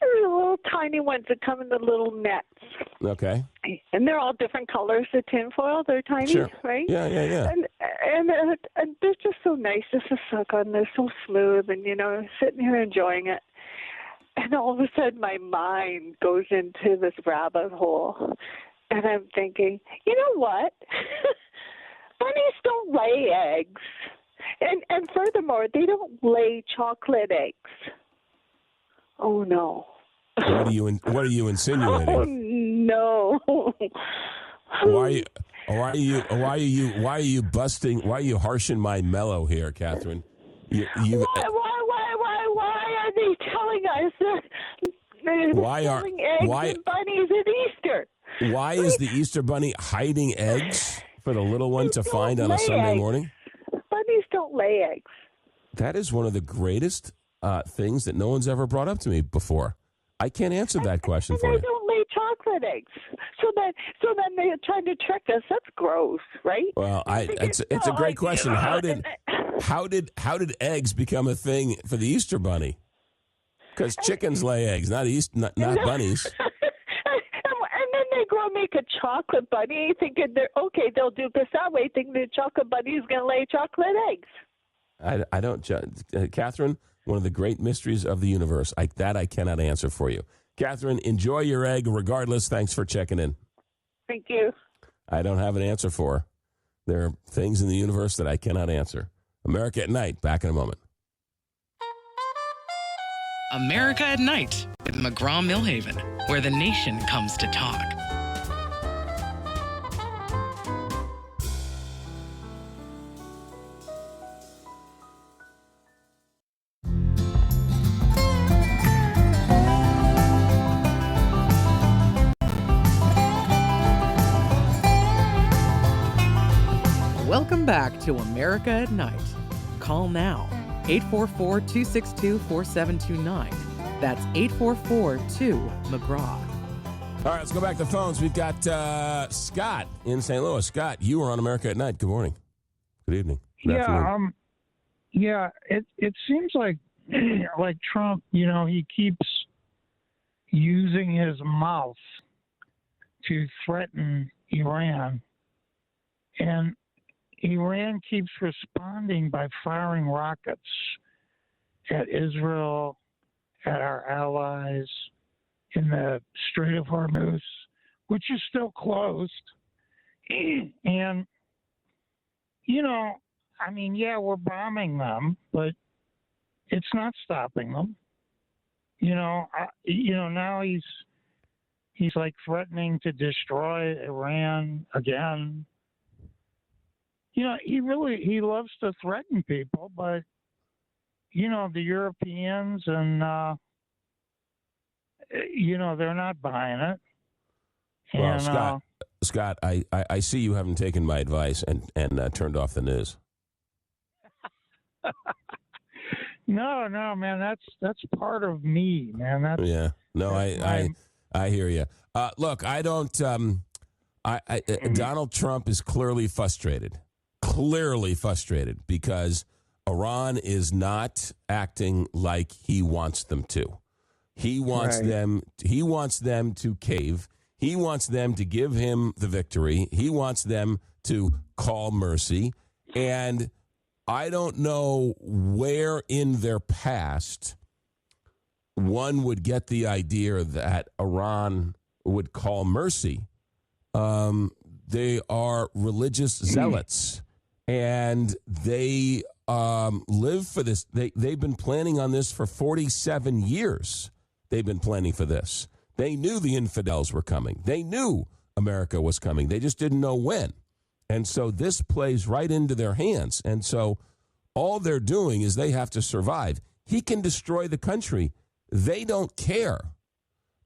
They're the little tiny ones that come in the little nets. Okay. And they're all different colors, the tin foil. They're tiny, sure. Right? Yeah. And they're just so nice just to suck on. They're so smooth, and sitting here enjoying it. And all of a sudden, my mind goes into this rabbit hole, and I'm thinking, you know what? Bunnies don't lay eggs, and furthermore, they don't lay chocolate eggs. Oh no! What are you insinuating? Oh no! Why are you busting? Why are you harshing my mellow here, Catherine? Why are they telling us that they're selling eggs and bunnies at Easter? Why is the Easter bunny hiding eggs for the little one to find on a Sunday morning? Bunnies don't lay eggs. That is one of the greatest things that no one's ever brought up to me before. I can't answer that question for you. They don't lay chocolate eggs. So then they're trying to trick us. That's gross, right? Well, it's a great question. How did eggs become a thing for the Easter bunny? Because chickens lay eggs, not bunnies. And then they make a chocolate bunny, thinking they'll do this that way, thinking the chocolate bunny is going to lay chocolate eggs. I don't, Catherine. One of the great mysteries of the universe. I cannot answer for you. Catherine, enjoy your egg regardless. Thanks for checking in. Thank you. I don't have an answer for. There are things in the universe that I cannot answer. America at Night, back in a moment. America at Night with McGraw Milhaven, where the nation comes to talk. Welcome back to America at Night. Call now, 844-262-4729. That's 844-2-McGraw. All right, let's go back to the phones. We've got Scott in St. Louis. Scott, you are on America at Night. Good morning. Good evening. Good afternoon. It seems like Trump, he keeps using his mouth to threaten Iran. And Iran keeps responding by firing rockets at Israel, at our allies in the Strait of Hormuz, which is still closed. And, we're bombing them, but it's not stopping them. Now he's like threatening to destroy Iran again. You know, he loves to threaten people, but you know, the Europeans and you know, they're not buying it. Well, And, Scott, I see you haven't taken my advice and turned off the news. No, man, that's part of me, man. Yeah, no, I hear you. Look, I don't. Donald Trump is clearly frustrated because Iran is not acting like he wants them to. He wants them. He wants them to cave. He wants them to give him the victory. He wants them to call mercy. And I don't know where in their past one would get the idea that Iran would call mercy. They are religious zealots, and they live for this. They've been planning on this for 47 years. They've been planning for this. They knew the infidels were coming. They knew America was coming. They just didn't know when. And so this plays right into their hands. And so all they're doing is they have to survive. He can destroy the country. They don't care.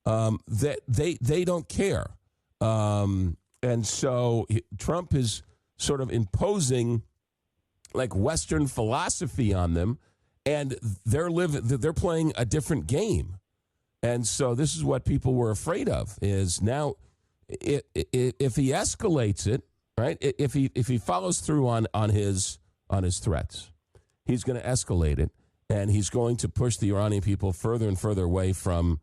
They don't care. And so Trump is sort of imposing like Western philosophy on them, and they're playing a different game. And so this is what people were afraid of, is now if he escalates it, right? If he follows through on his threats, he's going to escalate it, and he's going to push the Iranian people further and further away from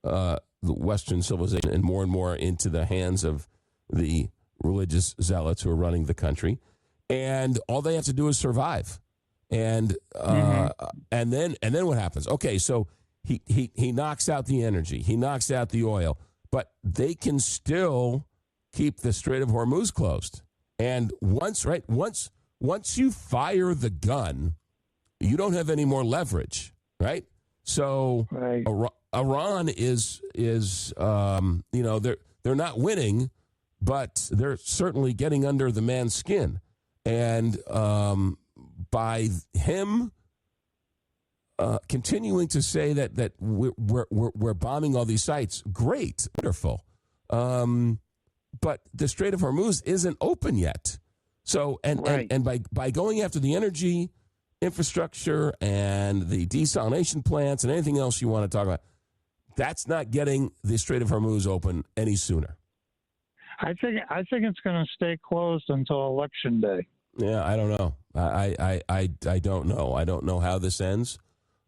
the Western civilization and more into the hands of the religious zealots who are running the country. And all they have to do is survive. And and then what happens? Okay, so he knocks out the energy, he knocks out the oil, but they can still keep the Strait of Hormuz closed. And once you fire the gun, you don't have any more leverage, right? So Iran is they're not winning, but they're certainly getting under the man's skin. And by him continuing to say that we're bombing all these sites, great, wonderful. But the Strait of Hormuz isn't open yet. So and by going after the energy infrastructure and the desalination plants and anything else you want to talk about, that's not getting the Strait of Hormuz open any sooner. I think it's going to stay closed until Election Day. Yeah, I don't know. I don't know. I don't know how this ends.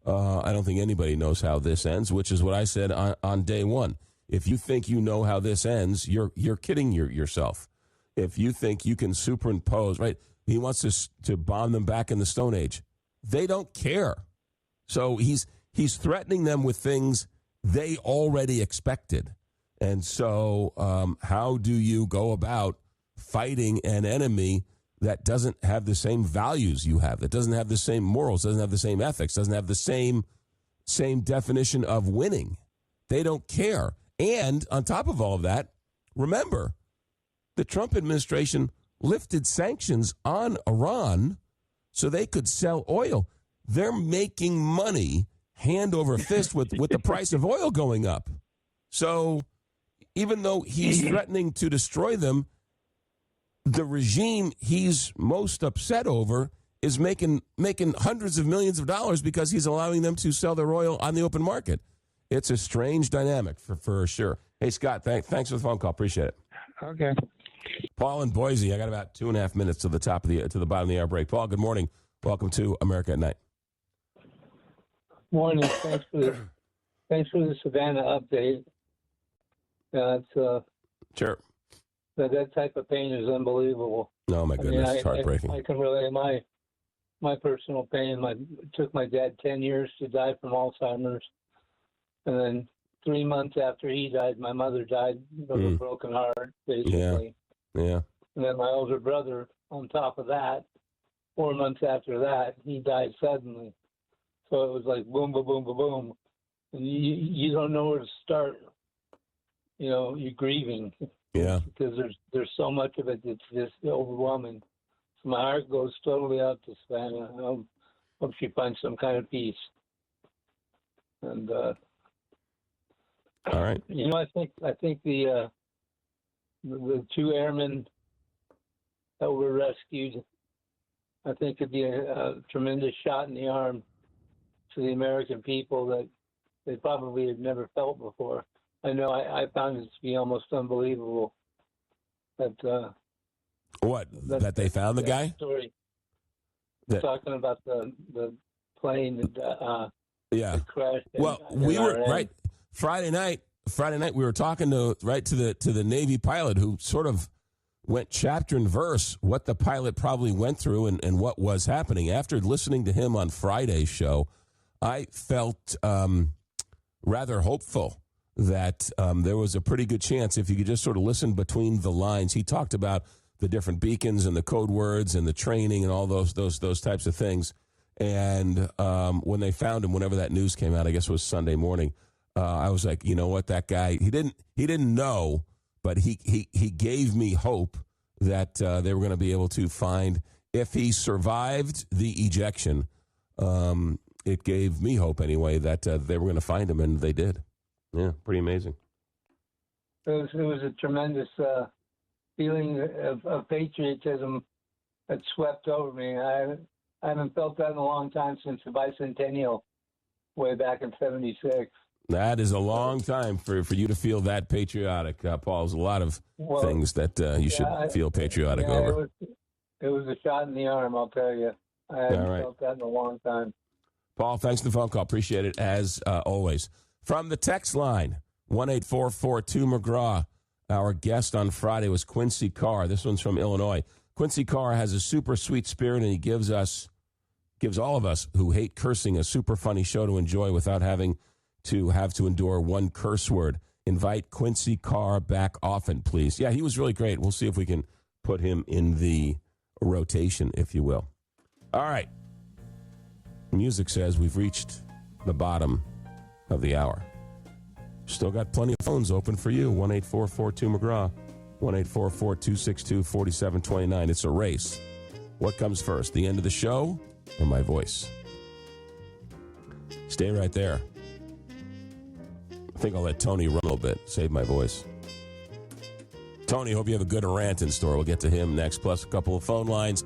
I don't think anybody knows how this ends, which is what I said on day one. If you think you know how this ends, you're kidding yourself. If you think you can superimpose, right? He wants to bomb them back in the Stone Age. They don't care. So he's threatening them with things they already expected. And so how do you go about fighting an enemy that doesn't have the same values you have, that doesn't have the same morals, doesn't have the same ethics, doesn't have the same definition of winning? They don't care. And on top of all of that, remember, the Trump administration lifted sanctions on Iran so they could sell oil. They're making money hand over fist with the price of oil going up. So even though he's threatening to destroy them, the regime he's most upset over is making hundreds of millions of dollars because he's allowing them to sell their oil on the open market. It's a strange dynamic for sure. Hey, Scott, thanks for the phone call. Appreciate it. Okay. Paul in Boise. I got about 2.5 minutes to the bottom of the hour break. Paul, good morning. Welcome to America at Night. Morning. Thanks for the Savannah update. Sure. That type of pain is unbelievable. Oh my goodness, it's heartbreaking. I can relate my personal pain. It took my dad 10 years to die from Alzheimer's, and then 3 months after he died, my mother died of a broken heart, basically. Yeah. And then my older brother, on top of that, 4 months after that, he died suddenly. So it was like boom, boom, boom, boom, boom, and you don't know where to start. you're grieving. Yeah. Because there's so much of it that's just overwhelming. So my heart goes totally out to Savannah. I hope she finds some kind of peace. And all right. I think the two airmen that were rescued, I think could be a tremendous shot in the arm to the American people that they probably had never felt before. I know I found it to be almost unbelievable that that they found the guy? Story. Talking about the plane that that crashed. Well, we were right Friday night we were talking to the Navy pilot who sort of went chapter and verse what the pilot probably went through and what was happening. After listening to him on Friday's show, I felt rather hopeful that there was a pretty good chance if you could just sort of listen between the lines. He talked about the different beacons and the code words and the training and all those types of things. And when they found him, whenever that news came out, I guess it was Sunday morning, I was like, you know what, that guy, he didn't know, but he gave me hope that they were going to be able to find, if he survived the ejection, it gave me hope anyway that they were going to find him, and they did. Yeah, pretty amazing. It was a tremendous feeling of patriotism that swept over me. I haven't felt that in a long time since the bicentennial, way back in '76. That is a long time for you to feel that patriotic, Paul. There's a lot of things that you should feel patriotic over. It was a shot in the arm, I'll tell you. I haven't felt that in a long time. Paul, thanks for the phone call. Appreciate it, as always. From the text line, 1-844-2-McGraw. Our guest on Friday was Quincy Carr. This one's from Illinois. Quincy Carr has a super sweet spirit, and he gives all of us who hate cursing a super funny show to enjoy without having to endure one curse word. Invite Quincy Carr back often, please. Yeah, he was really great. We'll see if we can put him in the rotation, if you will. All right. Music says we've reached the bottom of the hour. Still got plenty of phones open for you. 1-844-2-McGraw. 1-844-262-4729. It's a race. What comes first, the end of the show or my voice? Stay right there. I think I'll let Tony run a little bit, save my voice. Tony, hope you have a good rant in store. We'll get to him next. Plus, a couple of phone lines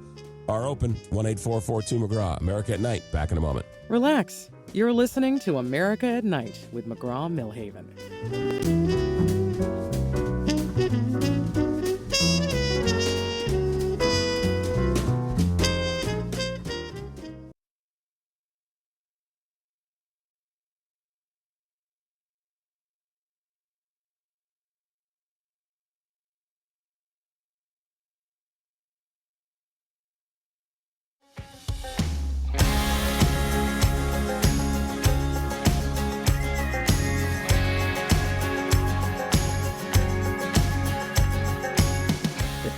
are open. 1-844-2-McGraw. America at Night. Back in a moment. Relax. You're listening to America at Night with McGraw Milhaven.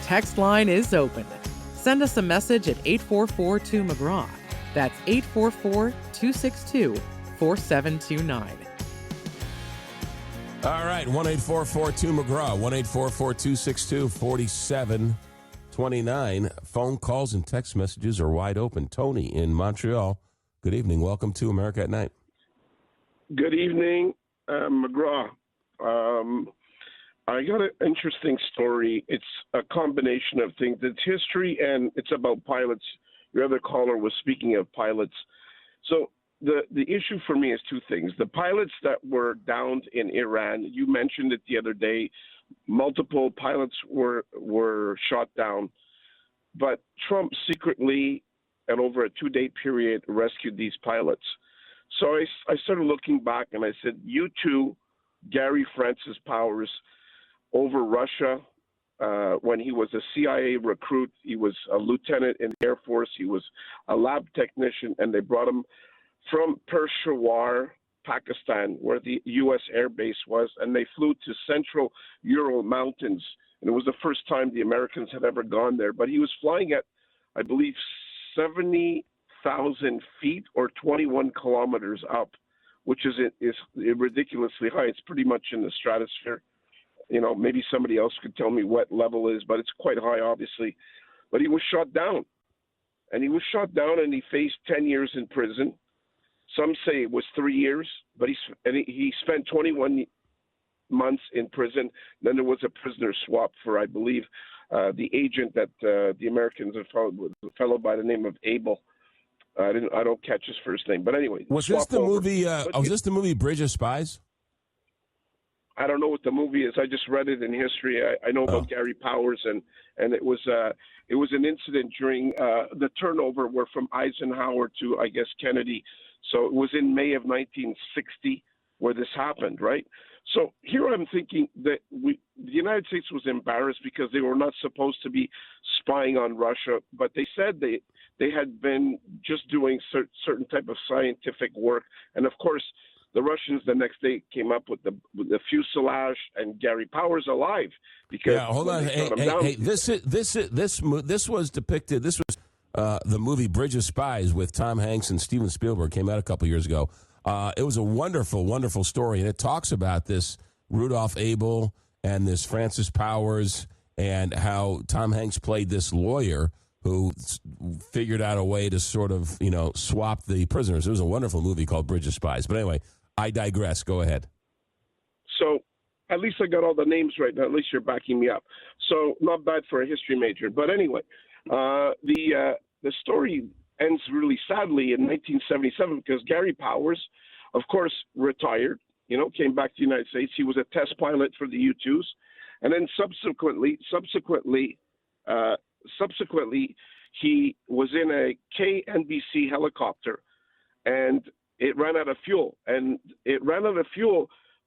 Text line is open. Send us a message at 844-2-McGraw. That's 844-262-4729. All right, 1-844-2-McGraw, 1-844-262-4729. Phone calls and text messages are wide open. Tony in Montreal, good evening. Welcome to America at Night. Good evening, McGraw. I got an interesting story. It's a combination of things. It's history and it's about pilots. Your other caller was speaking of pilots. So the issue for me is two things. The pilots that were downed in Iran, you mentioned it the other day, multiple pilots were shot down. But Trump secretly, and over a 2-day period, rescued these pilots. So I started looking back and I said, you too, Gary Francis Powers, over Russia when he was a CIA recruit. He was a lieutenant in the Air Force. He was a lab technician, and they brought him from Peshawar, Pakistan, where the U.S. Air Base was, and they flew to central Ural Mountains. And it was the first time the Americans had ever gone there. But he was flying at, I believe, 70,000 feet or 21 kilometers up, which is ridiculously high. It's pretty much in the stratosphere. Maybe somebody else could tell me what level is, but it's quite high, obviously. But he was shot down. And he was shot down, and he faced 10 years in prison. Some say it was 3 years, but he spent 21 months in prison. Then there was a prisoner swap for, I believe, the agent that the Americans have followed was a fellow by the name of Abel. I don't catch his first name, but anyway. Was this the movie? Was this the movie Bridge of Spies? I don't know what the movie is. I just read it in history. I know about Gary Powers, and it was an incident during the turnover from Eisenhower to, I guess, Kennedy. So it was in May of 1960 where this happened, right? So here I'm thinking that the United States was embarrassed because they were not supposed to be spying on Russia, but they said they had been just doing certain type of scientific work. And of course, the Russians the next day came up with the fuselage and Gary Powers alive. Because hold on. Hey, this was depicted. This was the movie Bridge of Spies with Tom Hanks and Steven Spielberg, came out a couple years ago. It was a wonderful, wonderful story, and it talks about this Rudolph Abel and this Francis Powers and how Tom Hanks played this lawyer who figured out a way to sort of, swap the prisoners. It was a wonderful movie called Bridge of Spies. But anyway, I digress. Go ahead. So at least I got all the names right now. At least you're backing me up. So not bad for a history major. But anyway, the story ends really sadly in 1977 because Gary Powers, of course, retired, came back to the United States. He was a test pilot for the U-2s. And then subsequently, he was in a KNBC helicopter, and it ran out of fuel.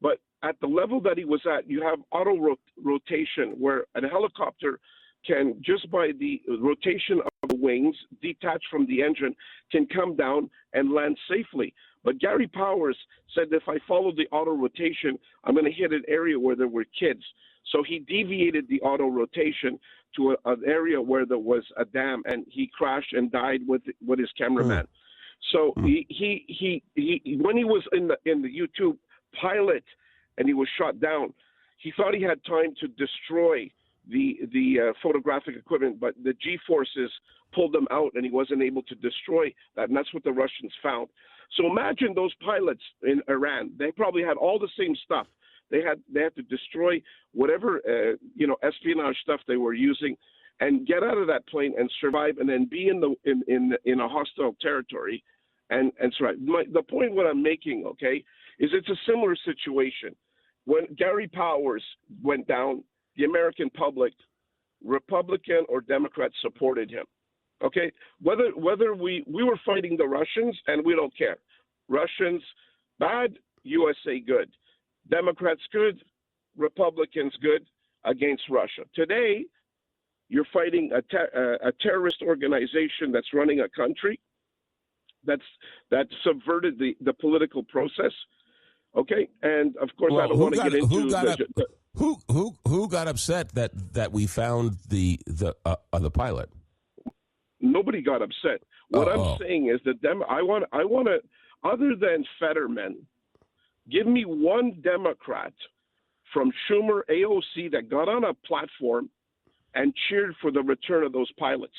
But at the level that he was at, you have auto rotation, where a helicopter can, just by the rotation of the wings, detached from the engine, can come down and land safely. But Gary Powers said, if I follow the auto rotation, I'm going to hit an area where there were kids. So he deviated the auto rotation to an area where there was a dam, and he crashed and died with his cameraman. So he when he was in the U-2 pilot and he was shot down, he thought he had time to destroy the photographic equipment, but the G-forces pulled them out, and he wasn't able to destroy that, and that's what the Russians found. So imagine those pilots in Iran. They probably had all the same stuff. They had to destroy whatever espionage stuff they were using, and get out of that plane and survive, and then be in a hostile territory, and survive. The point what I'm making, okay, is it's a similar situation. When Gary Powers went down, the American public, Republican or Democrat, supported him. Okay, whether we were fighting the Russians, and we don't care. Russians bad, USA good. Democrats good, Republicans good against Russia. Today, you're fighting a terrorist organization that's running a country that subverted the political process. Okay, and of course, I don't want to get into who got upset that we found the pilot. Nobody got upset. What I'm saying is that I want to, other than Fetterman, give me one Democrat from Schumer, AOC, that got on a platform and cheered for the return of those pilots.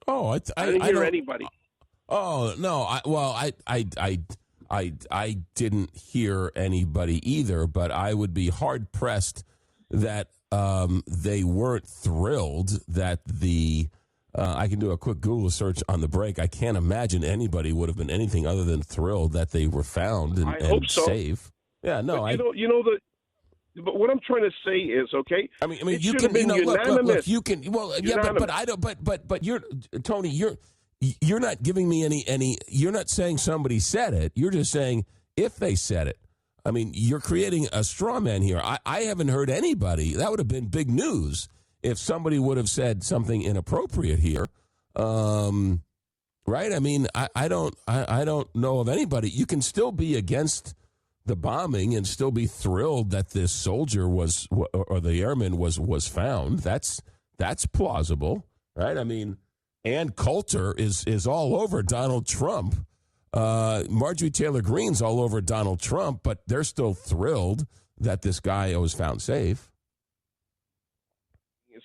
I didn't hear anybody. Oh no! I didn't hear anybody either, but I would be hard pressed that they weren't thrilled that the. I can do a quick Google search on the break. I can't imagine anybody would have been anything other than thrilled that they were found and so. safe. Yeah, no, but but what I'm trying to say is, okay. I mean, you can look. You can. Well, yeah, but I don't. But you're Tony. You're not giving me any. You're not saying somebody said it. You're just saying if they said it. I mean, you're creating a straw man here. I haven't heard anybody. That would have been big news if somebody would have said something inappropriate here, right? I mean, I don't know of anybody. You can still be against the bombing and still be thrilled that this soldier was or the airman was found. That's plausible, right? I mean, Ann Coulter is all over Donald Trump. Marjorie Taylor Greene's all over Donald Trump, but they're still thrilled that this guy was found safe.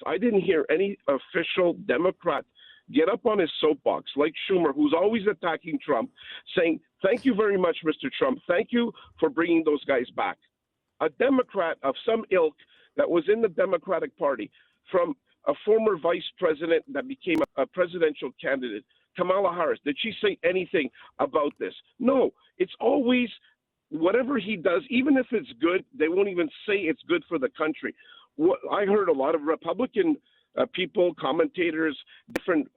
I didn't hear any official Democrat get up on his soapbox like Schumer, who's always attacking Trump, saying, thank you very much, Mr. Trump. Thank you for bringing those guys back. A Democrat of some ilk that was in the Democratic Party, from a former vice president that became a presidential candidate, Kamala Harris, did she say anything about this? No, it's always whatever he does, even if it's good, they won't even say it's good for the country. I heard a lot of Republican people, commentators, different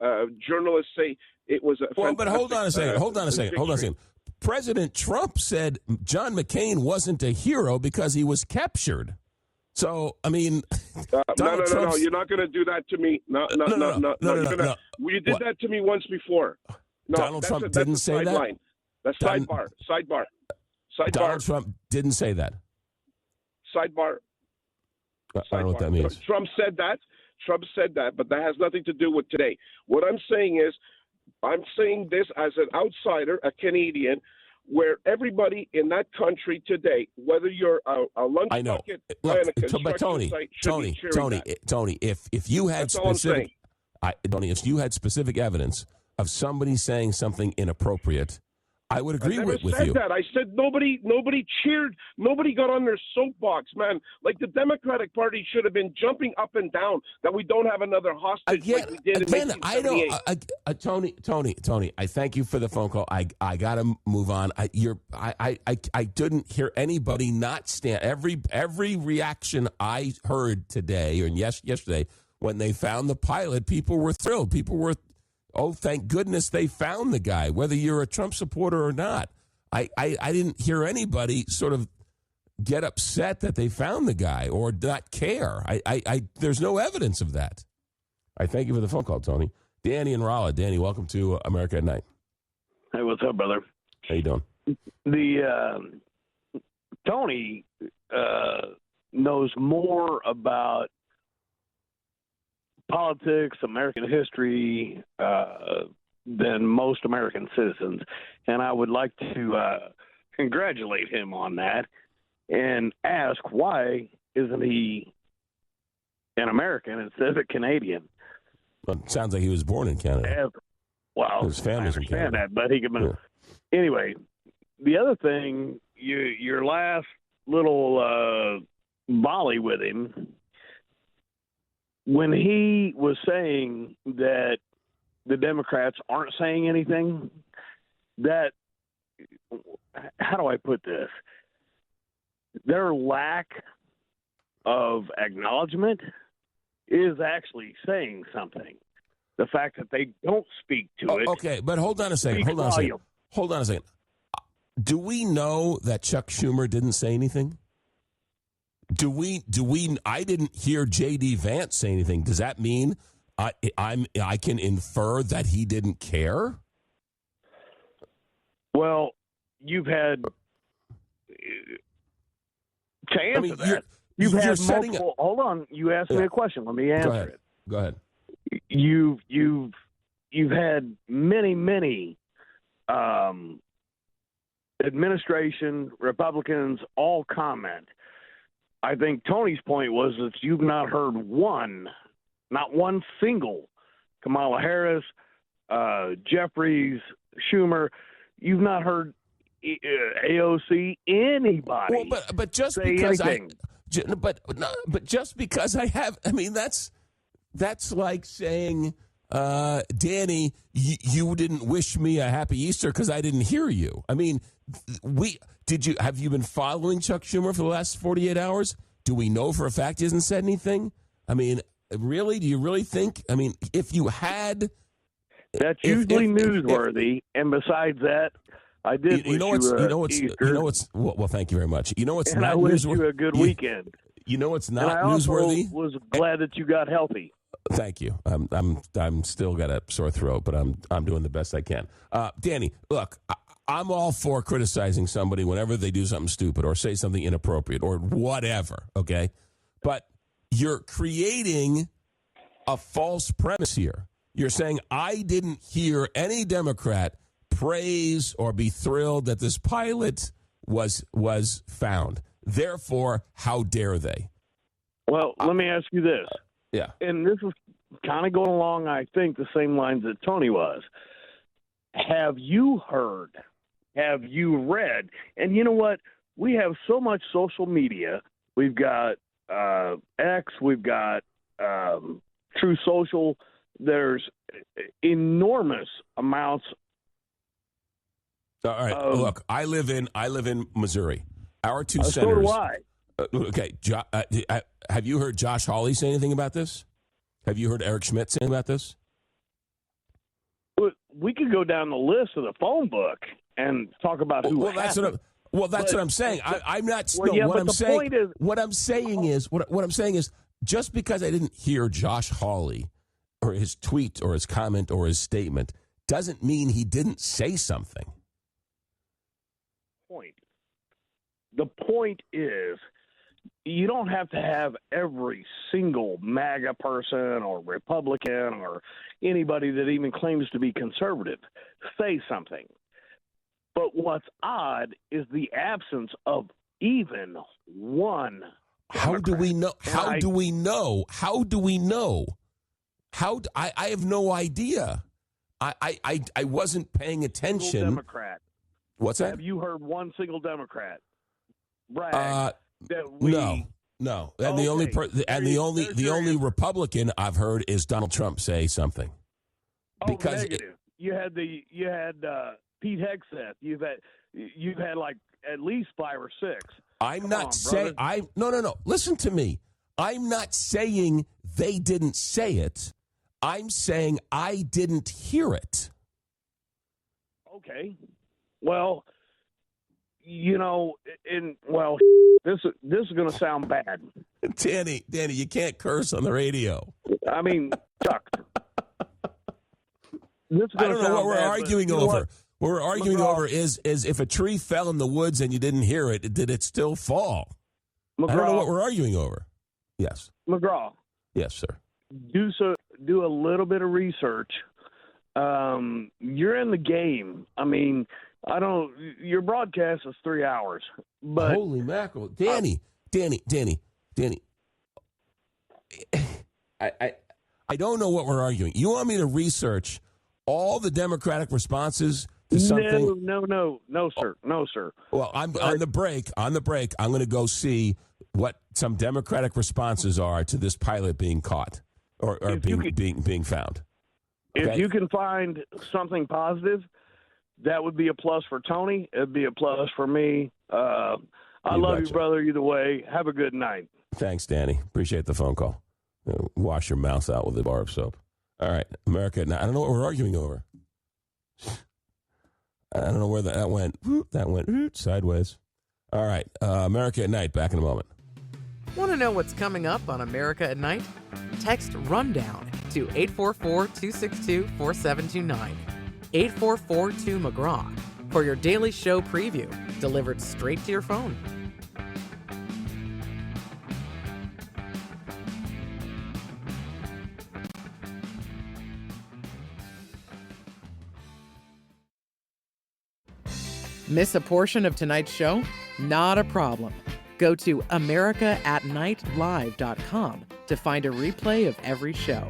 journalists say it was a well, but hold on a second. President Trump said John McCain wasn't a hero because he was captured. So, I mean, no. You're not going to do that to me. No. You did that to me once before. No, Donald Trump didn't say that? That's sidebar. Donald Trump didn't say that. Sidebar. I don't know what that means. Trump said that, but that has nothing to do with today. What I'm saying is, I'm saying this as an outsider, a Canadian, where everybody in that country today, whether you're a lunch bucket, look, a construction site, Tony, if you had if you had specific evidence of somebody saying something inappropriate, I would agree with you. I said that. I said nobody cheered. Nobody got on their soapbox, man. Like the Democratic Party should have been jumping up and down that we don't have another hostage like we did in 1978. Tony, I thank you for the phone call. I got to move on. I didn't hear anybody not stand. Every reaction I heard today or yesterday when they found the pilot, people were thrilled. People were, oh, thank goodness they found the guy, whether you're a Trump supporter or not. I didn't hear anybody sort of get upset that they found the guy or not care. There's no evidence of that. I thank you for the phone call, Tony. Danny and Rolla. Danny, welcome to America at Night. Hey, what's up, brother? How you doing? Tony knows more about politics, American history, than most American citizens. And I would like to congratulate him on that and ask, why isn't he an American instead of a Canadian? Well, it sounds like he was born in Canada. Well, his family's in Canada. That, but he could. Yeah. Anyway, the other thing, your last little volley with him, when he was saying that the Democrats aren't saying anything, that, how do I put this? Their lack of acknowledgement is actually saying something. The fact that they don't speak to it. Okay, but hold on a second. Hold on a second. Do we know that Chuck Schumer didn't say anything? Do we? I didn't hear J.D. Vance say anything. Does that mean I can infer that he didn't care? Well, you've had to answer that. You've had multiple. Hold on. You asked me a question. Let me answer it. Go ahead. You've had many administration Republicans all comment. I think Tony's point was that you've not heard not one single Kamala Harris, Jeffries, Schumer. You've not heard AOC, anybody. Well, but just because but just because I have, I mean, that's like saying, Danny, you didn't wish me a happy Easter because I didn't hear you. I mean, have you been following Chuck Schumer for the last 48 hours? Do we know for a fact he hasn't said anything? I mean, really? Do you really think? I mean, if you had, that's usually newsworthy. And besides that, I did. Well, thank you very much. You know what's and not I wish you a good weekend. You know what's not and I newsworthy? Was glad that you got healthy. Thank you. I'm still got a sore throat, but I'm doing the best I can. Danny, look, I'm all for criticizing somebody whenever they do something stupid or say something inappropriate or whatever. Okay, but you're creating a false premise here. You're saying I didn't hear any Democrat praise or be thrilled that this pilot was found. Therefore, how dare they? Well, let me ask you this. Yeah. And this is kind of going along, I think, the same lines that Tony was. Have you heard? Have you read? And you know what? We have so much social media. We've got X. We've got True Social. There's enormous amounts. All right. Look, I live in Missouri. Our two So senators. do I. Okay. Have you heard Josh Hawley say anything about this? Have you heard Eric Schmidt say about this? We could go down the list of the phone book and talk about who. That's what I'm saying. I'm not. Well, yeah, what but I'm the saying. point is, what I'm saying is, just because I didn't hear Josh Hawley or his tweet or his comment or his statement doesn't mean he didn't say something. The point is, you don't have to have every single MAGA person or Republican or anybody that even claims to be conservative say something. But what's odd is the absence of even one How do we know? How do we know? I have no idea. I wasn't paying attention. Democrat. What's that? Have you heard one single Democrat brag that we? No. And the only Republican I've heard is Donald Trump say something. Because negative. You had Pete Hegseth. You've had like at least 5 or 6. I'm not saying no. Listen to me. I'm not saying they didn't say it. I'm saying I didn't hear it. Okay. Well, this is going to sound bad. Danny, you can't curse on the radio. I mean, Chuck. I don't know what we're arguing over. What we're arguing over is if a tree fell in the woods and you didn't hear it, did it still fall? I don't know what we're arguing over. Yes. McGraw. Yes, sir. Do a little bit of research. You're in the game. I mean, your broadcast is 3 hours. But holy mackerel. Danny. I don't know what we're arguing. You want me to research all the Democratic responses to something? No, sir. Well, on the break, I'm going to go see what some Democratic responses are to this pilot being caught or being found. Okay? If you can find something positive, that would be a plus for Tony. It'd be a plus for me. I love you, brother, either way. Have a good night. Thanks, Danny. Appreciate the phone call. Wash your mouth out with a bar of soap. All right, America. Now, I don't know what we're arguing over. I don't know where that went. That went sideways. All right, America at Night. Back in a moment. Want to know what's coming up on America at Night? Text RUNDOWN to 844-262-4729. 844-2McGraw for your daily show preview, delivered straight to your phone. Miss a portion of tonight's show? Not a problem. Go to americaatnightlive.com to find a replay of every show.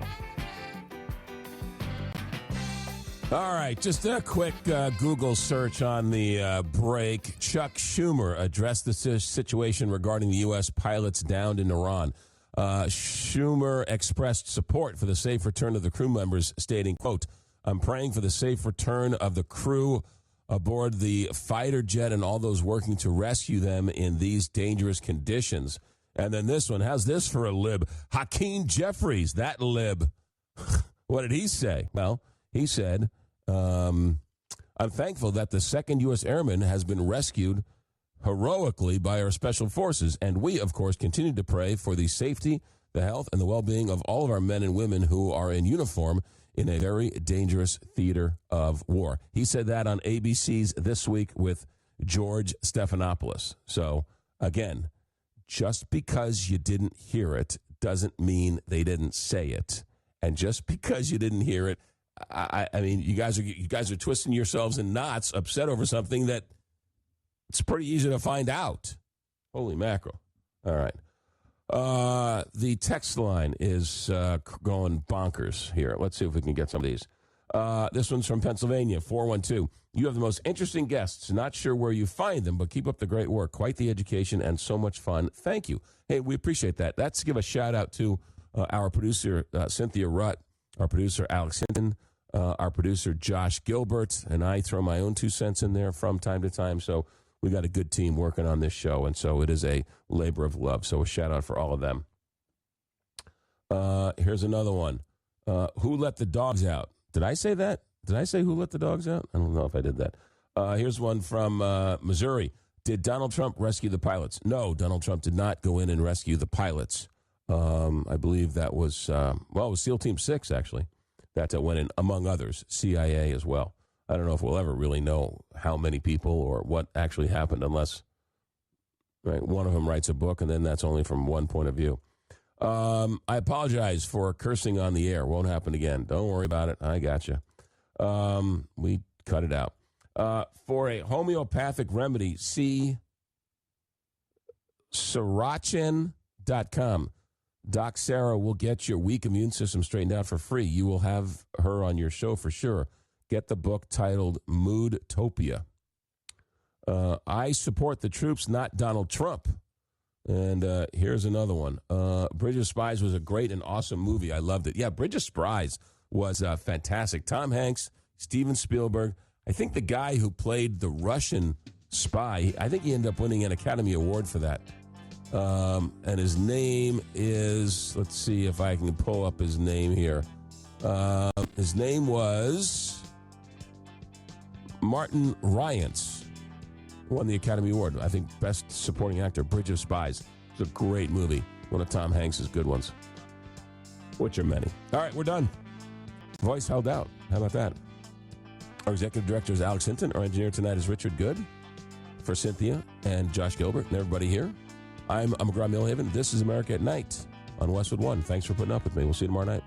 All right, just a quick Google search on the break. Chuck Schumer addressed the situation regarding the U.S. pilots downed in Iran. Schumer expressed support for the safe return of the crew members, stating, quote, "I'm praying for the safe return of the crew aboard the fighter jet and all those working to rescue them in these dangerous conditions." And then this one, how's this for a lib? Hakeem Jeffries, that lib. What did he say? Well, he said, I'm thankful that the 2nd U.S. Airman has been rescued heroically by our special forces. And we, of course, continue to pray for the safety, the health, and the well-being of all of our men and women who are in uniform in a very dangerous theater of war. He said that on ABC's This Week with George Stephanopoulos. So, again, just because you didn't hear it doesn't mean they didn't say it. And just because you didn't hear it, I mean, you guys are twisting yourselves in knots, upset over something that it's pretty easy to find out. Holy mackerel. All right. The text line is going bonkers here. Let's see if we can get some of these. This one's from Pennsylvania, 412. You have the most interesting guests. Not sure where you find them, but keep up the great work. Quite the education and so much fun. Thank you. Hey, we appreciate that. Let's give a shout-out to our producer, Cynthia Rutt, our producer, Alex Hinton, our producer, Josh Gilbert, and I throw my own 2 cents in there from time to time. So we got a good team working on this show, and so it is a labor of love. So a shout-out for all of them. Here's another one. Who let the dogs out? Did I say that? Did I say who let the dogs out? I don't know if I did that. Here's one from Missouri. Did Donald Trump rescue the pilots? No, Donald Trump did not go in and rescue the pilots. I believe that was, it was SEAL Team 6, actually. That went in, among others, CIA as well. I don't know if we'll ever really know how many people or what actually happened unless one of them writes a book, and then that's only from one point of view. I apologize for cursing on the air. Won't happen again. Don't worry about it. I got you. We cut it out. For a homeopathic remedy, see Srirachen.com. Doc Sarah will get your weak immune system straightened out for free. You will have her on your show for sure. Get the book titled Moodtopia. I support the troops, not Donald Trump. And here's another one. Bridge of Spies was a great and awesome movie. I loved it. Yeah, Bridge of Spies was fantastic. Tom Hanks, Steven Spielberg. I think the guy who played the Russian spy, I think he ended up winning an Academy Award for that. And his name is, let's see if I can pull up his name here. His name was Martin Ryance. Won the Academy Award, I think, Best Supporting Actor, Bridge of Spies. It's a great movie. One of Tom Hanks' good ones, which are many. All right, we're done. Voice held out. How about that? Our executive director is Alex Hinton. Our engineer tonight is Richard Good. For Cynthia and Josh Gilbert and everybody here, I'm McGraw Milhaven. This is America at Night on Westwood One. Thanks for putting up with me. We'll see you tomorrow night.